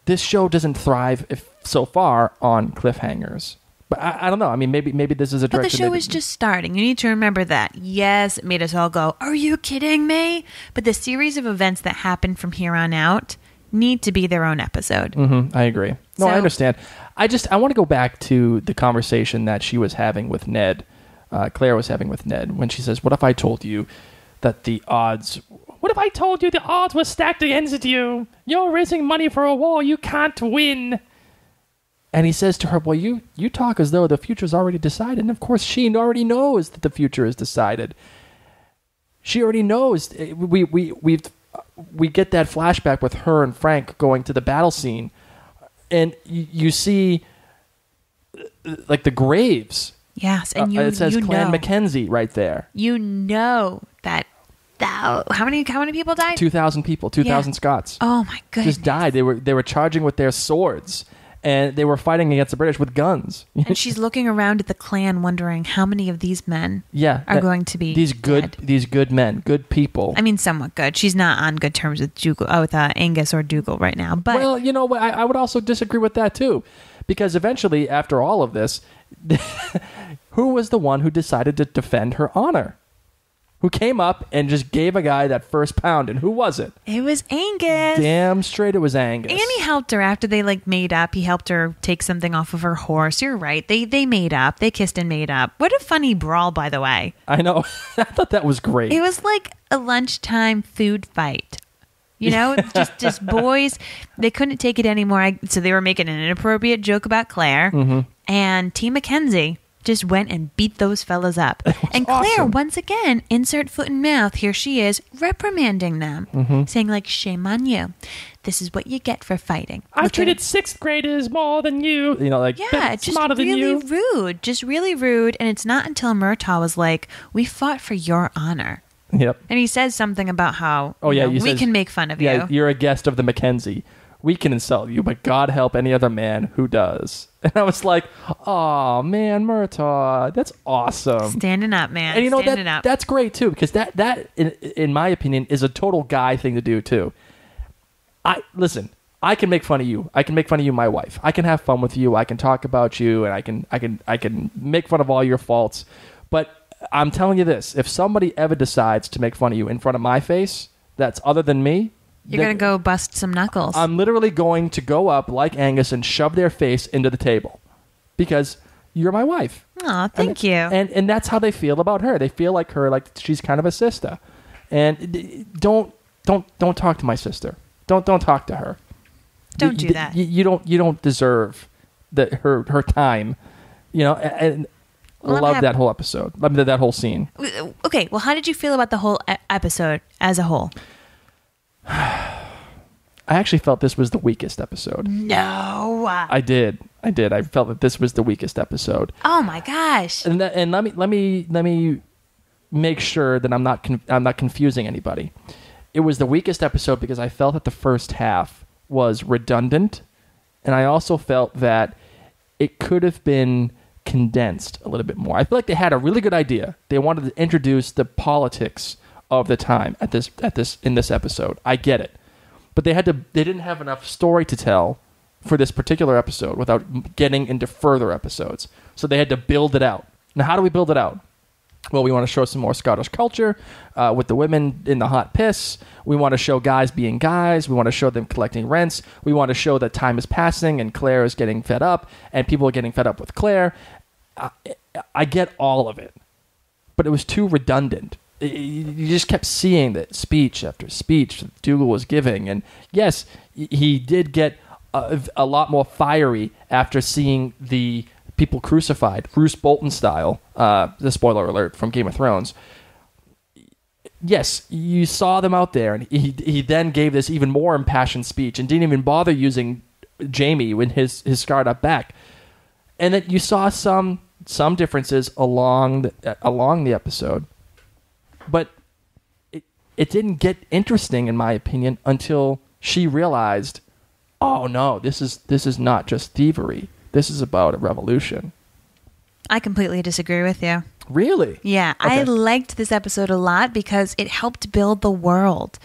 this show doesn't thrive so far on cliffhangers. But I don't know. I mean, maybe this is a But the direction. show is just starting. You need to remember that. Yes, it made us all go, are you kidding me? But the series of events that happen from here on out need to be their own episode. I agree. No, So- I understand. I want to go back to the conversation that she was having with Ned. Claire was having with Ned when she says, what if I told you that the odds... What if I told you the odds were stacked against you? You're raising money for a war you can't win. And he says to her, well, you talk as though the future's already decided. And of course, she already knows that the future is decided. She already knows. We get that flashback with her and Frank going to the battle scene. And you see, like, the graves. Yes, and it says you Clan know. Mackenzie right there. You know that how many people died? 2,000 people, 2,000 Yeah. Scots. Oh my goodness. Just died. They were charging with their swords, and they were fighting against the British with guns. And she's looking around at the clan wondering how many of these men Yeah, are going to be these good men, good people. I mean, somewhat good. She's not on good terms with Angus or Dougal right now. But Well, you know what? I would also disagree with that too, because eventually, after all of this, who was the one who decided to defend her honor? Who came up and just gave a guy that first pound, and who was it? it was Angus. Damn straight, it was Angus. And he helped her after they made up. He helped her take something off of her horse. You're right. They made up. They kissed and made up. What a funny brawl, by the way. I know. I thought that was great. It was like a lunchtime food fight. You know, just boys. They couldn't take it anymore. So they were making an inappropriate joke about Claire. Mm-hmm. And T. Mackenzie just went and beat those fellas up. And Claire, awesome. once again, insert foot in mouth, here she is, reprimanding them. Mm-hmm. Saying, like, shame on you. This is what you get for fighting. I've Look at treated it. sixth graders more than you. You know, like, Yeah, just smarter than really you. rude. Just really rude. And it's not until Murtaugh was like, we fought for your honor. Yep. And he says something about how Oh, yeah. we he says, can make fun of yeah, you. you're a guest of the Mackenzie. We can insult you, but God help any other man who does. And I was like, oh, man, Murtaugh, that's awesome. Standing up, man. And you know, Standing up. that's great, too, because that in my opinion, is a total guy thing to do, too. Listen, I can make fun of you. I can make fun of you, my wife. I can have fun with you. I can talk about you, and I can make fun of all your faults. But I'm telling you this, if somebody ever decides to make fun of you in front of my face, that's other than me, You're going to go bust some knuckles. I'm literally going to go up like Angus and shove their face into the table because you're my wife. Aw, thank you. And that's how they feel about her. They feel like her, like she's kind of a sister. And don't talk to my sister. Don't talk to her. Don't do that. You don't deserve her time. You know, and Well, I'm love happy- that whole episode. Love that whole scene. Okay, well, how did you feel about the whole episode as a whole? I actually felt this was the weakest episode. No. I did. I felt that this was the weakest episode. Oh my gosh. And let me make sure that I'm not confusing anybody. It was the weakest episode because I felt that the first half was redundant, and I also felt that it could have been condensed a little bit more. I feel like they had a really good idea. They wanted to introduce the politics of the time in this episode. I get it. But they didn't have enough story to tell for this particular episode without getting into further episodes. So they had to build it out. Now, how do we build it out? Well, we want to show some more Scottish culture with the women in the hot piss. We want to show guys being guys. We want to show them collecting rents. We want to show that time is passing and Claire is getting fed up and people are getting fed up with Claire. I get all of it, but it was too redundant. You just kept seeing that speech after speech that Dougal was giving. And yes, he did get a lot more fiery after seeing the people crucified, Bruce Bolton style, the spoiler alert from Game of Thrones. Yes, you saw them out there, and he then gave this even more impassioned speech and didn't even bother using Jamie when his scarred up back. And that you saw some differences along the episode, but it didn't get interesting, in my opinion, until she realized, oh no, this is not just thievery. This is about a revolution. I completely disagree with you. Really? Yeah, Okay. I liked this episode a lot because it helped build the world.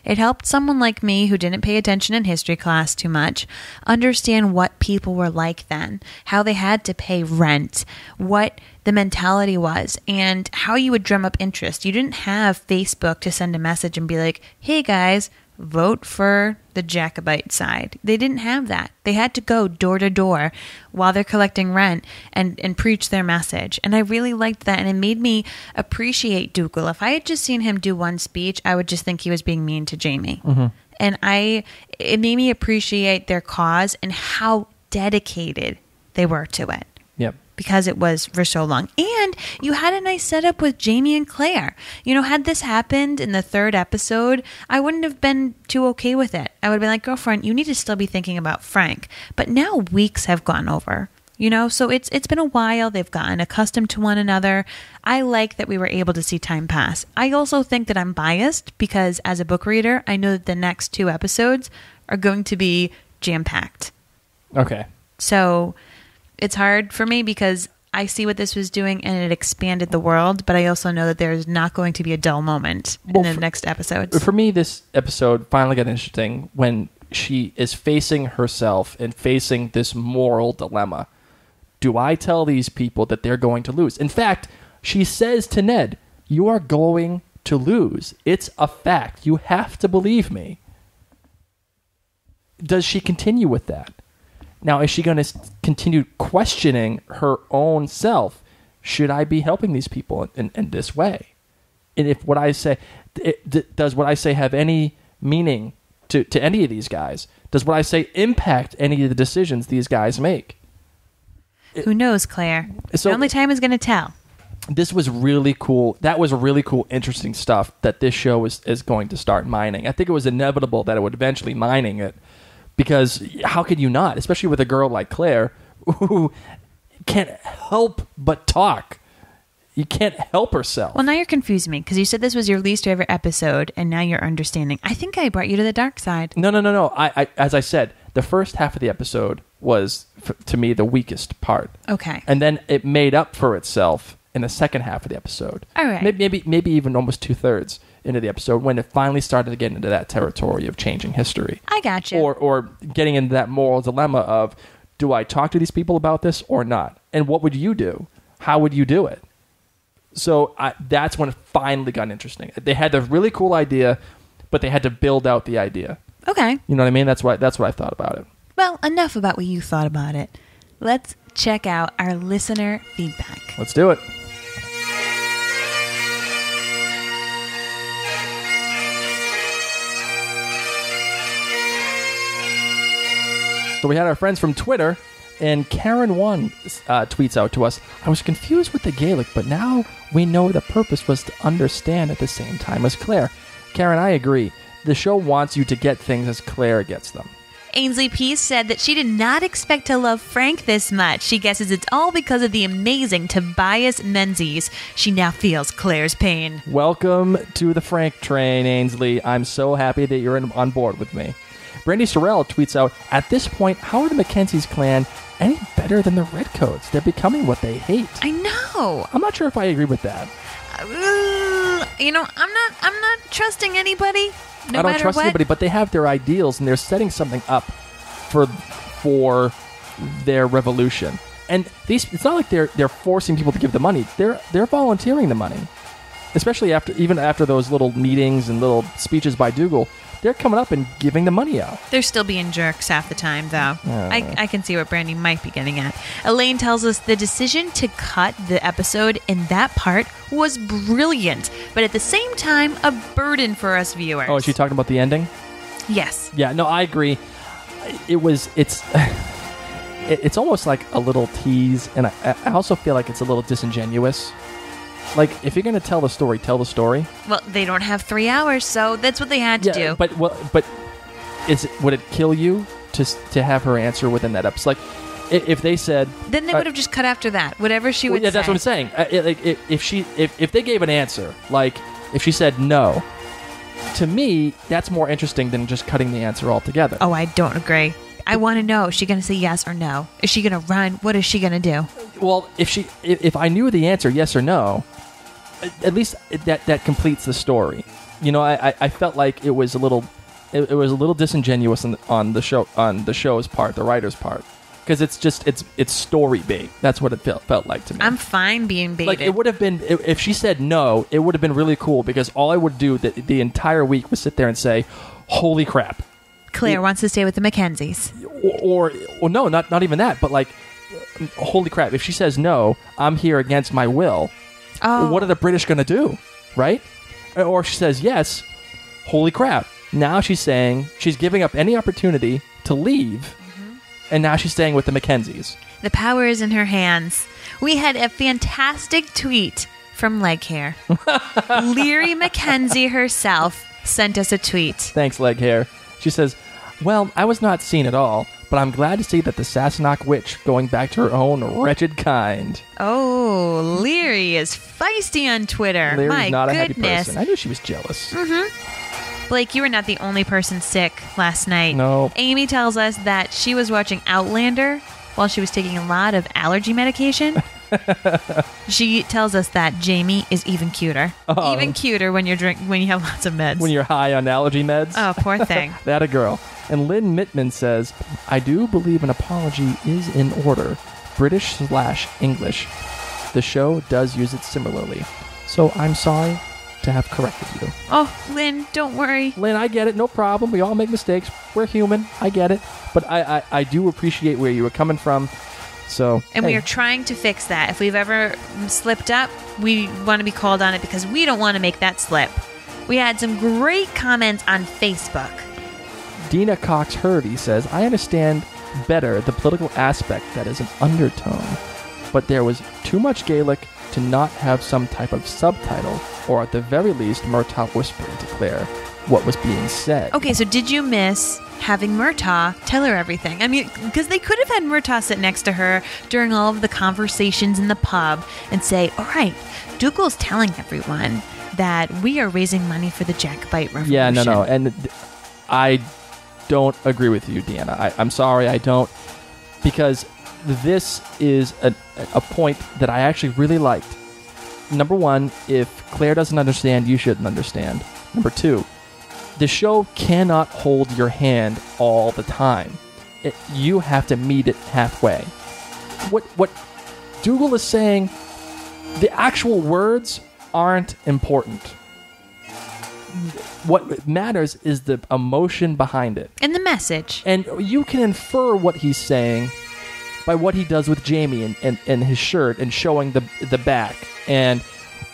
It helped someone like me who didn't pay attention in history class too much understand what people were like then, how they had to pay rent, what the mentality was, and how you would drum up interest. You didn't have Facebook to send a message and be like, hey guys, vote for the Jacobite side. They didn't have that. They had to go door to door while they're collecting rent and preach their message. And I really liked that. And it made me appreciate Dougal. If I had just seen him do one speech, I would just think he was being mean to Jamie. And it made me appreciate their cause and how dedicated they were to it. Yep. Because it was for so long. And you had a nice setup with Jamie and Claire. You know, had this happened in the 3rd episode, I wouldn't have been too okay with it. I would have been like, girlfriend, you need to still be thinking about Frank. But now weeks have gone over, you know, so it's been a while. They've gotten accustomed to one another. I like that we were able to see time pass. I also think that I'm biased because as a book reader, I know that the next 2 episodes are going to be jam-packed. Okay. So it's hard for me because I see what this was doing and it expanded the world, but I also know that there's not going to be a dull moment in the next episodes. For me, this episode finally got interesting when she is facing herself and facing this moral dilemma. Do I tell these people that they're going to lose? In fact, she says to Ned, you are going to lose. It's a fact. You have to believe me. Does she continue with that? Now, is she going to continue questioning her own self? Should I be helping these people in this way? And if what I say, does what I say have any meaning to any of these guys? Does what I say impact any of the decisions these guys make? Who knows, Claire? So- The only time is going to tell. This was really cool. That was really cool, interesting stuff that this show is going to start mining. I think it was inevitable that it would eventually mining it. Because how could you not? Especially with a girl like Claire, who can't help but talk. You can't help herself. Well, now you're confusing me because you said this was your least favorite episode, and now you're understanding. I think I brought you to the dark side. No. I as I said, the first half of the episode was, to me, the weakest part. Okay. And then it made up for itself in the second half of the episode. All right. Maybe even almost 2/3 into the episode when it finally started to get into that territory of changing history. I got you. Or getting into that moral dilemma of, do I talk to these people about this or not? And what would you do? How would you do it? So that's when it finally got interesting. They had the really cool idea, but they had to build out the idea. Okay. You know what I mean? That's what I thought about it. Well, enough about what you thought about it. Let's check out our listener feedback. Let's do it. So we had our friends from Twitter, and Karen1 tweets out to us, I was confused with the Gaelic, but now we know the purpose was to understand at the same time as Claire. Karen, I agree. The show wants you to get things as Claire gets them. Ainsley Peace said that she did not expect to love Frank this much. She guesses it's all because of the amazing Tobias Menzies. She now feels Claire's pain. Welcome to the Frank train, Ainsley. I'm so happy that you're on board with me. Brandy Sorrell tweets out, at this point, how are the Mackenzie's clan any better than the Redcoats? They're becoming what they hate. I know. I'm not sure if I agree with that. You know, I'm not trusting anybody. No I don't matter trust what. anybody, but they have their ideals and they're setting something up for their revolution. And it's not like they're forcing people to give the money. They're volunteering the money. Especially after those little meetings and little speeches by Dougal, they're coming up and giving the money out. They're still being jerks half the time, though. I can see what Brandy might be getting at. Elaine tells us the decision to cut the episode in that part was brilliant, but at the same time, a burden for us viewers. Oh, is she talking about the ending? Yes. Yeah, no, I agree. It's almost like a little tease, and I also feel like it's a little disingenuous. Like, if you're going to tell the story, tell the story. Well, they don't have 3 hours, so that's what they had to do. But would it kill you to have her answer within that episode? Like, if they said... Then they would have just cut after that. Whatever she would say. Yeah, that's what I'm saying. If they gave an answer, like if she said no, to me, that's more interesting than just cutting the answer altogether. Oh, I don't agree. I want to know, is she going to say yes or no? Is she going to run? What is she going to do? Well, if I knew the answer, yes or no, at least that completes the story. I felt like it was a little disingenuous on the show's part, the writer's part, because it's story bait. That's what it felt like to me. I'm fine being baited. Like it would have been if she said no, it would have been really cool because all I would do the entire week was sit there and say, "Holy crap." Claire wants to stay with the Mackenzies. Or no, not even that, but like, holy crap, if she says no, I'm here against my will. Oh. What are the British going to do, right? Or if she says yes, holy crap, now she's saying she's giving up any opportunity to leave, and now she's staying with the Mackenzies. The power is in her hands. We had a fantastic tweet from Leg Hair. Leary Mackenzie herself sent us a tweet. Thanks, Leg Hair. She says, well, I was not seen at all, but I'm glad to see that the Sassenach witch going back to her own wretched kind. Oh, Leary is feisty on Twitter. Leary's My not goodness. a happy person. I knew she was jealous. Blake, you were not the only person sick last night. No. Amy tells us that she was watching Outlander while she was taking a lot of allergy medication. She tells us that Jamie is even cuter. Oh. Even cuter when you have lots of meds. When you're high on allergy meds. Oh, poor thing. That a girl. And Lynn Mittman says, I do believe an apology is in order. British/English. The show does use it similarly. So I'm sorry to have corrected you. Oh, Lynn, don't worry. Lynn, I get it. No problem. We all make mistakes. We're human. I get it. But I do appreciate where you were coming from. So, and hey. we are trying to fix that. If we've ever slipped up, we want to be called on it because we don't want to make that slip. We had some great comments on Facebook. Dina Cox Hervey says, I understand better the political aspect that is an undertone, but there was too much Gaelic to not have some type of subtitle, or at the very least, Murtaugh whispering to Claire what was being said. Okay, so did you miss having Murtaugh tell her everything? I mean, because they could have had Murtaugh sit next to her during all of the conversations in the pub and say, all right, Dougal's telling everyone that we are raising money for the Jacobite Revolution. Yeah, no. And I don't agree with you, Deanna. I'm sorry, I don't. Because this is a point that I actually really liked. Number one, if Claire doesn't understand, you shouldn't understand. Number two, the show cannot hold your hand all the time. You have to meet it halfway. What Dougal is saying, the actual words aren't important. What matters is the emotion behind it. And the message. And you can infer what he's saying by what he does with Jamie and his shirt and showing the back. And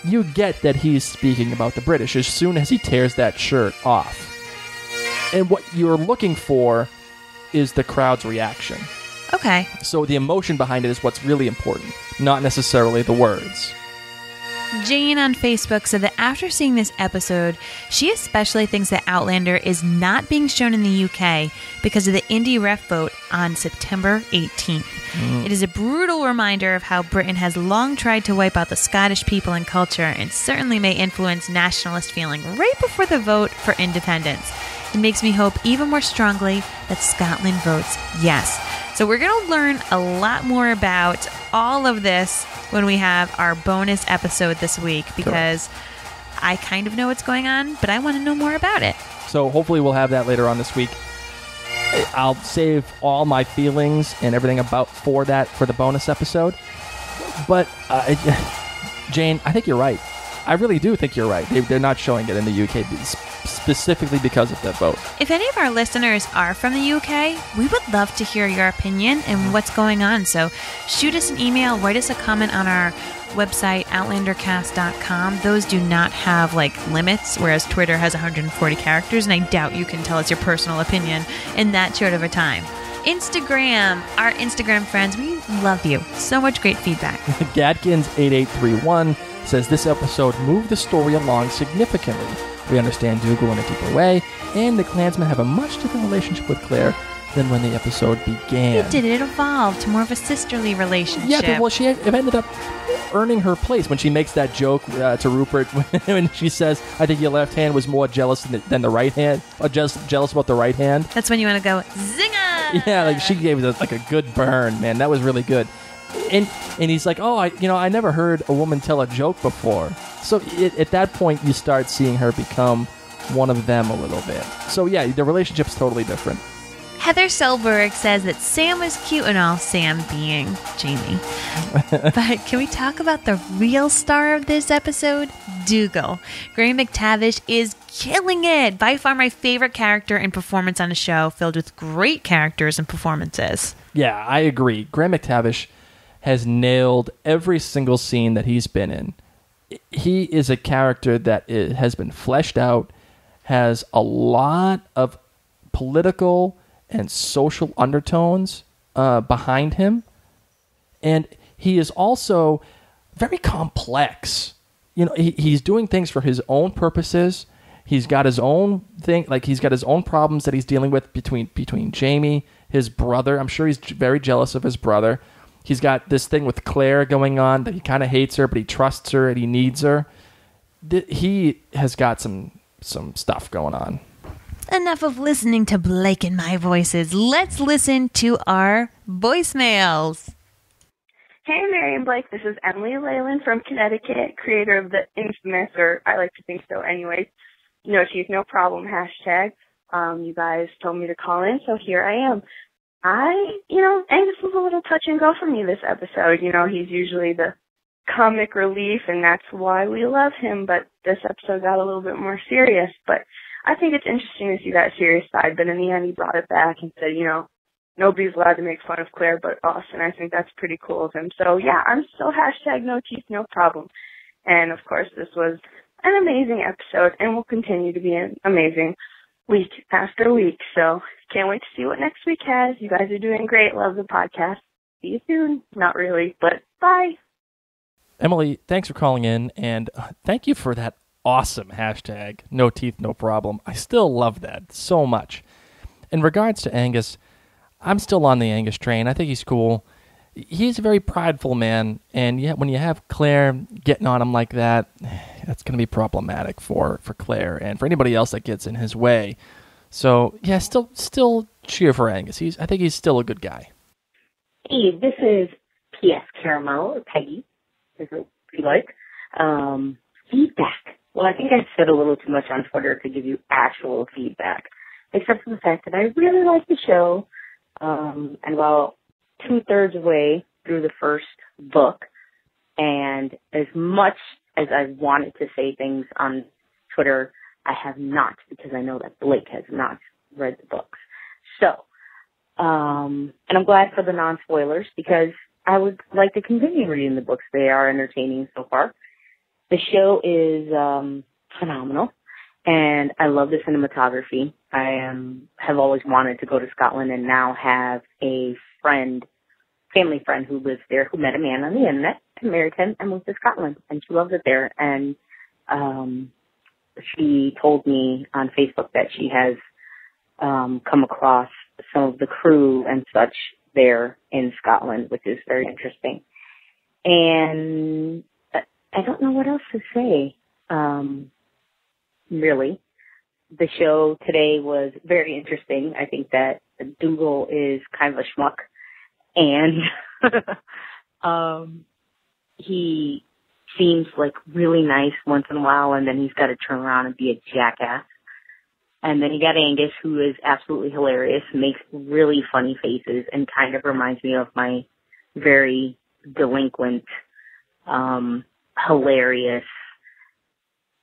you get that he's speaking about the British as soon as he tears that shirt off. And what you're looking for is the crowd's reaction. Okay. So the emotion behind it is what's really important, not necessarily the words. Jane on Facebook said that after seeing this episode, she especially thinks that Outlander is not being shown in the UK because of the indie ref vote on September 18th. It is a brutal reminder of how Britain has long tried to wipe out the Scottish people and culture, and certainly may influence nationalist feeling right before the vote for independence. It makes me hope even more strongly that Scotland votes yes. So we're going to learn a lot more about all of this when we have our bonus episode this week, because I kind of know what's going on, but I want to know more about it. So hopefully we'll have that later on this week. I'll save all my feelings and everything for the bonus episode. But Jane, I think you're right. I really do think you're right. They're not showing it in the UK specifically because of that vote. If any of our listeners are from the UK, we would love to hear your opinion and what's going on. So shoot us an email, write us a comment on our website, outlandercast.com. Those do not have limits, whereas Twitter has 140 characters, and I doubt you can tell us your personal opinion in that short of a time. Instagram, our Instagram friends, we love you. So much great feedback. Gadkins8831 says this episode moved the story along significantly. We understand Dougal in a deeper way, and the Klansmen have a much different relationship with Claire than when the episode began. It did. It evolved to more of a sisterly relationship. Yeah, but, well, she ended up earning her place when she makes that joke to Rupert when she says, I think your left hand was more jealous than the right hand, or just jealous about the right hand. That's when you want to go, zinger! Yeah, like she gave it like a good burn, man. That was really good. And he's like, oh, I never heard a woman tell a joke before. So at that point, you start seeing her become one of them a little bit. So yeah, the relationship's totally different. Heather Selberg says that Sam was cute and all, Sam being Jamie. But can we talk about the real star of this episode? Dougal. Graham McTavish is killing it. By far my favorite character and performance on a show filled with great characters and performances. Yeah, I agree. Graham McTavish has nailed every single scene that he's been in. He is a character that has been fleshed out, has a lot of political and social undertones behind him, and he is also very complex. You know, he's doing things for his own purposes. He's got his own thing, like he's got his own problems that he's dealing with between Jamie, his brother. I'm sure he's very jealous of his brother. He's got this thing with Claire going on that he kind of hates her, but he trusts her and he needs her. He has got some stuff going on. Enough of listening to Blake and my voices. Let's listen to our voicemails. Hey, Mary and Blake. This is Emily Leyland from Connecticut, creator of the infamous, or I like to think so anyways, No Teeth, No Problem hashtag. You guys told me to call in, so here I am. Angus was a little touch and go for me this episode. He's usually the comic relief, and that's why we love him, but this episode got a little bit more serious. But I think it's interesting to see that serious side, but in the end he brought it back and said, nobody's allowed to make fun of Claire but us, and I think that's pretty cool of him. So yeah, I'm still hashtag No Teeth, No Problem. And of course this was an amazing episode and will continue to be an amazing week after week. So can't wait to see what next week has. You guys are doing great. Love the podcast. See you soon. Not really, but bye. Emily, thanks for calling in, and thank you for that awesome hashtag, No Teeth, No Problem. I still love that so much. In regards to Angus, I'm still on the Angus train. I think he's cool. He's a very prideful man, and yet when you have Claire getting on him like that, that's going to be problematic for Claire and for anybody else that gets in his way. So, yeah, still cheer for Angus. I think he's still a good guy. Hey, this is P.S. Caramel, or Peggy, if you like. Feedback. Well, I think I said a little too much on Twitter to give you actual feedback, except for the fact that I really like the show. And about 2/3 away through the first book, and as much as I wanted to say things on Twitter, I have not, because I know that Blake has not read the books. So, and I'm glad for the non-spoilers, because I would like to continue reading the books. They are entertaining so far. The show is phenomenal, and I love the cinematography. I have always wanted to go to Scotland, and now have a family friend who lives there, who met a man on the internet and married him and moved to Scotland, and she loves it there. And she told me on Facebook that she has come across some of the crew and such there in Scotland, which is very interesting. And I don't know what else to say, really. The show today was very interesting. I think that Dougal is kind of a schmuck, and he seems like really nice once in a while, and then he's got to turn around and be a jackass. And then you got Angus, who is absolutely hilarious, makes really funny faces, and kind of reminds me of my very delinquent, hilarious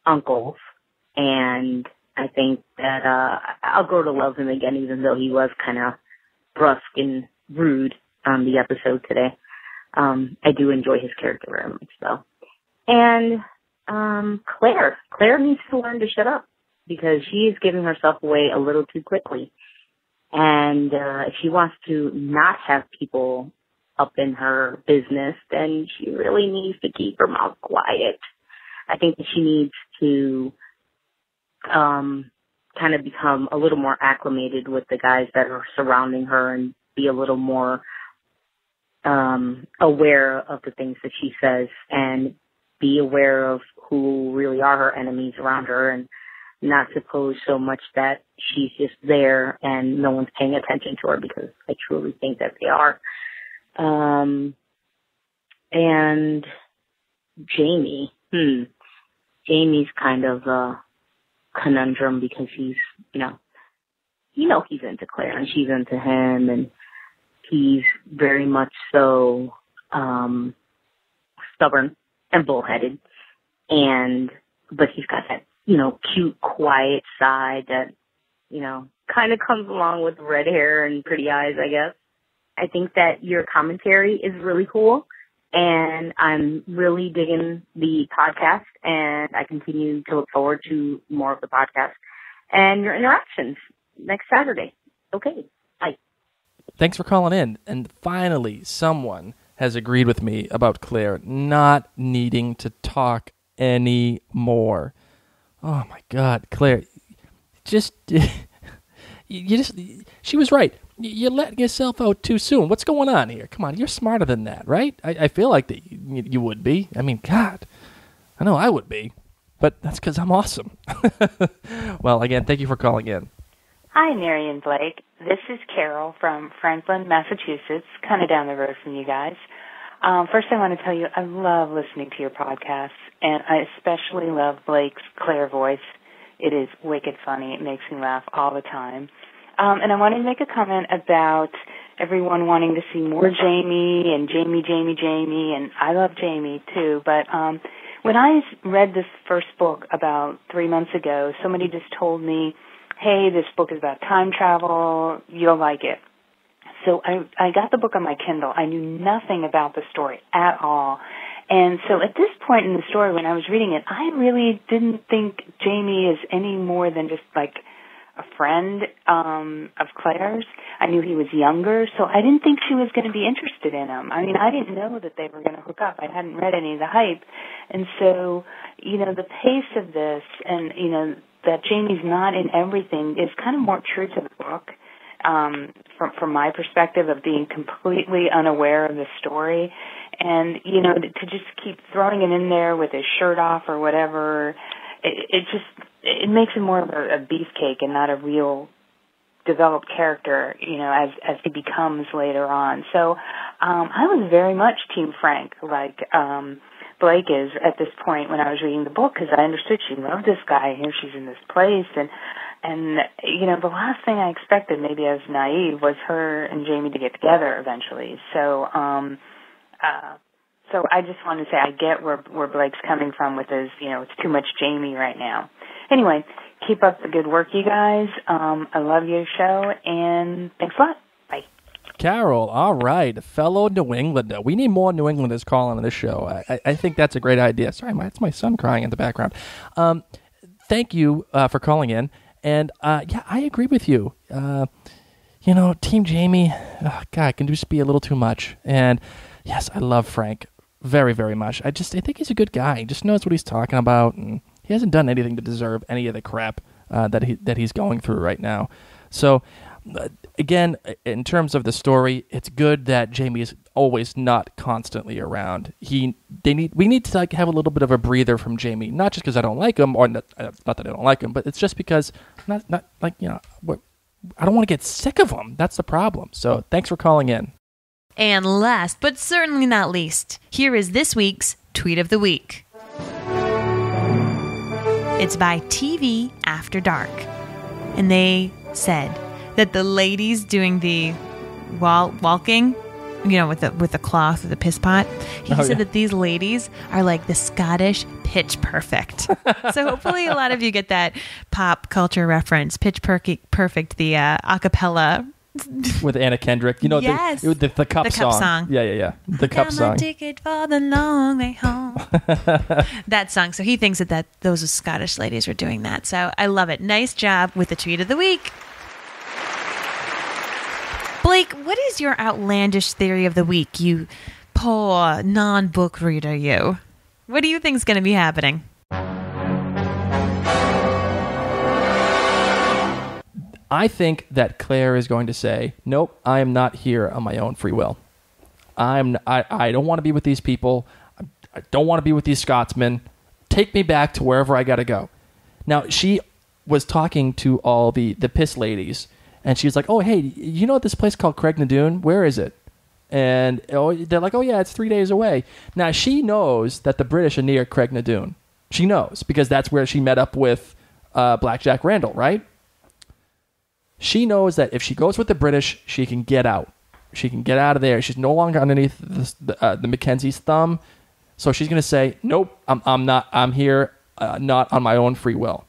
uncles. And I think that I'll grow to love him again, even though he was kind of brusque and rude on the episode today. I do enjoy his character very much, though. And Claire needs to learn to shut up, because she is giving herself away a little too quickly. And if she wants to not have people up in her business, then she really needs to keep her mouth quiet. I think that she needs to kind of become a little more acclimated with the guys that are surrounding her and be a little more aware of the things that she says and be aware of who really are her enemies around her and not suppose so much that she's just there and no one's paying attention to her, because I truly think that they are. And Jamie, Jamie's kind of a conundrum because he's, he's into Claire and she's into him, and he's very much so stubborn and bullheaded, but he's got that, cute, quiet side that, kind of comes along with red hair and pretty eyes, I guess. I think that your commentary is really cool, and I'm really digging the podcast, and I continue to look forward to more of the podcast and your interactions next Saturday. Okay, bye. Thanks for calling in. And finally, someone has agreed with me about Claire not needing to talk anymore. Oh my God, Claire, she was right. You're letting yourself out too soon. What's going on here? Come on, you're smarter than that, right? I feel like that you would be. I mean, God, I know I would be, but that's because I'm awesome. Well, again, thank you for calling in. Hi, Mary and Blake. This is Carrell from Franklin, Massachusetts, kind of down the road from you guys. First, I want to tell you I love listening to your podcasts, and I especially love Blake's Claire voice. It is wicked funny. It makes me laugh all the time. And I wanted to make a comment about everyone wanting to see more Jamie and Jamie, and I love Jamie too. But when I read this first book about 3 months ago, somebody just told me, hey, this book is about time travel. You'll like it. So I got the book on my Kindle. I knew nothing about the story at all. And so at this point in the story, when I was reading it, I really didn't think Jamie is any more than just like a friend of Claire's. I knew he was younger, so I didn't think she was going to be interested in him. I mean, I didn't know that they were going to hook up. I hadn't read any of the hype. And so, the pace of this and, that Jamie's not in everything is kind of more true to the book. From my perspective of being completely unaware of the story, and to just keep throwing it in there with his shirt off or whatever, it makes him more of a beefcake and not a real developed character, as he becomes later on. So I was very much Team Frank, like Blake is at this point when I was reading the book, because I understood she loved this guy. Here she's in this place, and the last thing I expected, maybe I was naive, was her and Jamie to get together eventually. So so I just wanted to say I get where Blake's coming from with his, it's too much Jamie right now. Anyway, keep up the good work, you guys. I love your show, and thanks a lot. Bye. Carol, all right, fellow New Englander. We need more New Englanders calling on this show. I think that's a great idea. Sorry, it's my son crying in the background. Thank you for calling in. And, I agree with you. Team Jamie, can just be a little too much. And, yes, I love Frank very, very much. I think he's a good guy. He just knows what he's talking about, and he hasn't done anything to deserve any of the crap that he's going through right now. So, again, in terms of the story, it's good that Jamie is always not constantly around. We need to have a little bit of a breather from Jamie, not just because I don't like him, or not that I don't like him, but it's just because I don't want to get sick of him. That's the problem. So thanks for calling in. And last, but certainly not least, here is this week's Tweet of the Week. It's by TV After Dark. And they said that the ladies doing the walking, with the cloth, with the piss pot, he said that these ladies are like the Scottish Pitch Perfect. So hopefully a lot of you get that pop culture reference. Pitch Perfect, the a cappella. With Anna Kendrick. Yes. the cup song. Yeah. The cup song. My ticket for the long way home. That song. So he thinks that those Scottish ladies were doing that. So I love it. Nice job with the Tweet of the Week. Blake, what is your outlandish theory of the week, you poor non-book reader, you? What do you think is going to be happening? I think that Claire is going to say, nope, I am not here on my own free will. I don't want to be with these people. I don't want to be with these Scotsmen. Take me back to wherever I got to go. Now, she was talking to all the piss ladies, and she's like, oh, hey, you know this place called Craignadoon? Where is it? And they're like, oh, yeah, it's 3 days away. Now, she knows that the British are near Craignadoon. She knows, because that's where she met up with Black Jack Randall, right? She knows that if she goes with the British, she can get out. She can get out of there. She's no longer underneath the Mackenzie's thumb. So she's going to say, nope, I'm not. I'm here, not on my own free will.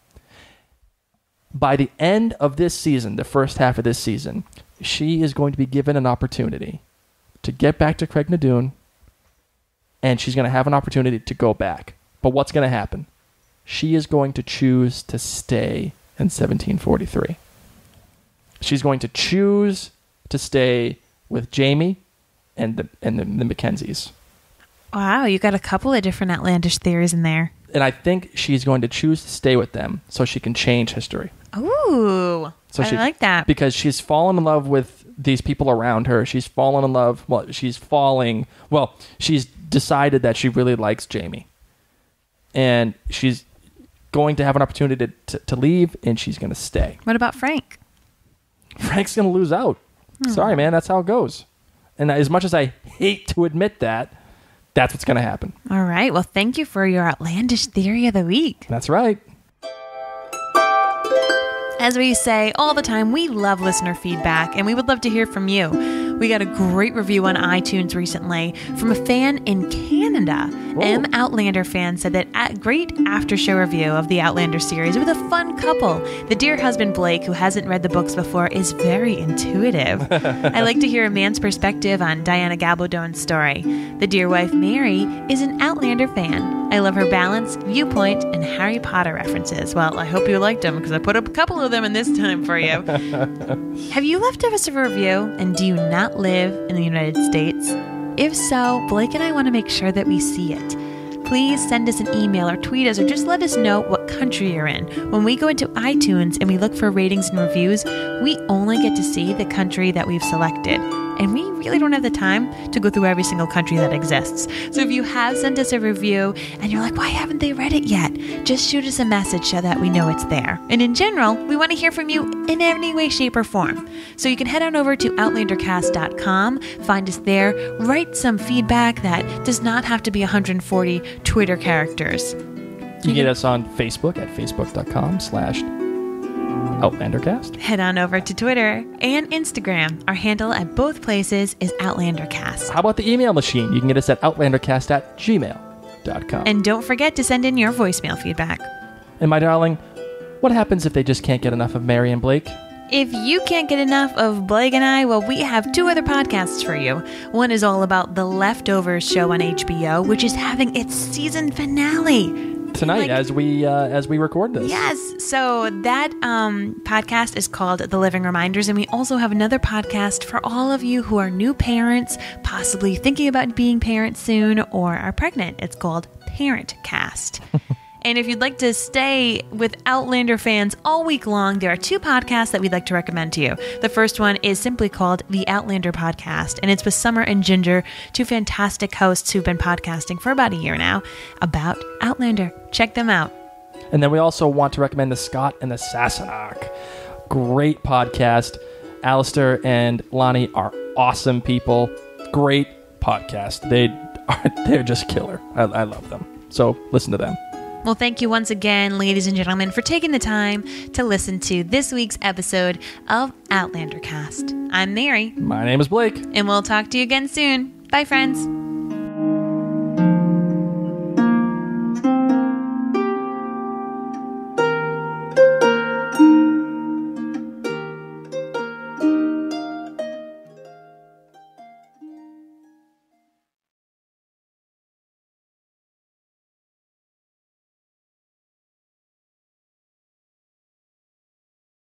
By the end of this season, the first half of this season, she is going to be given an opportunity to get back to Craignadoon, and she's going to have an opportunity to go back. But what's going to happen? She is going to choose to stay in 1743. She's going to choose to stay with Jamie and the Mackenzies. Wow, you got a couple of different outlandish theories in there. And I think she's going to choose to stay with them so she can change history. Ooh, I like that. Because she's fallen in love with these people around her. She's fallen in love. She's decided that she really likes Jamie. And she's going to have an opportunity to leave, and she's going to stay. What about Frank? Frank's going to lose out. Sorry, man. That's how it goes. And as much as I hate to admit that, that's what's going to happen. All right. Well, thank you for your outlandish theory of the week. That's right. As we say all the time, we love listener feedback, and we would love to hear from you. We got a great review on iTunes recently from a fan in Canada. Whoa. M. Outlander fan said that a great after-show review of the Outlander series with a fun couple. The dear husband Blake, who hasn't read the books before, is very intuitive. I like to hear a man's perspective on Diana Gabaldon's story. The dear wife Mary is an Outlander fan. I love her balance, viewpoint, and Harry Potter references. Well, I hope you liked them, because I put up a couple of them in this time for you. Have you left us a review, and do you not live in the United States? If so, Blake and I want to make sure that we see it. Please send us an email or tweet us, or just let us know what country you're in. When we go into iTunes and we look for ratings and reviews, we only get to see the country that we've selected. And we really don't have the time to go through every single country that exists. So if you have sent us a review and you're like, why haven't they read it yet? Just shoot us a message so that we know it's there. And in general, we want to hear from you in any way, shape, or form. So you can head on over to outlandercast.com, find us there, write some feedback that does not have to be 140 Twitter characters. You can get us on Facebook at facebook.com/OutlanderCast. Head on over to Twitter and Instagram. Our handle at both places is OutlanderCast. How about the email machine? You can get us at outlandercast@gmail.com. And don't forget to send in your voicemail feedback. And my darling, what happens if they just can't get enough of Mary and Blake? If you can't get enough of Blake and I, well, we have two other podcasts for you. One is all about The Leftovers show on HBO, which is having its season finale tonight, as we record this. Yes. So that podcast is called The Living Reminders, and we also have another podcast for all of you who are new parents, possibly thinking about being parents soon, or are pregnant. It's called Parent Cast. And if you'd like to stay with Outlander fans all week long, there are two podcasts that we'd like to recommend to you. The first one is simply called The Outlander Podcast, and it's with Summer and Ginger, two fantastic hosts who've been podcasting for about a year now about Outlander. Check them out. And then we also want to recommend The Scott and the Sassenach. Great podcast. Alistair and Lonnie are awesome people. Great podcast. They're just killer. I love them. So listen to them. Well, thank you once again, ladies and gentlemen, for taking the time to listen to this week's episode of Outlander Cast. I'm Mary. My name is Blake. And we'll talk to you again soon. Bye, friends.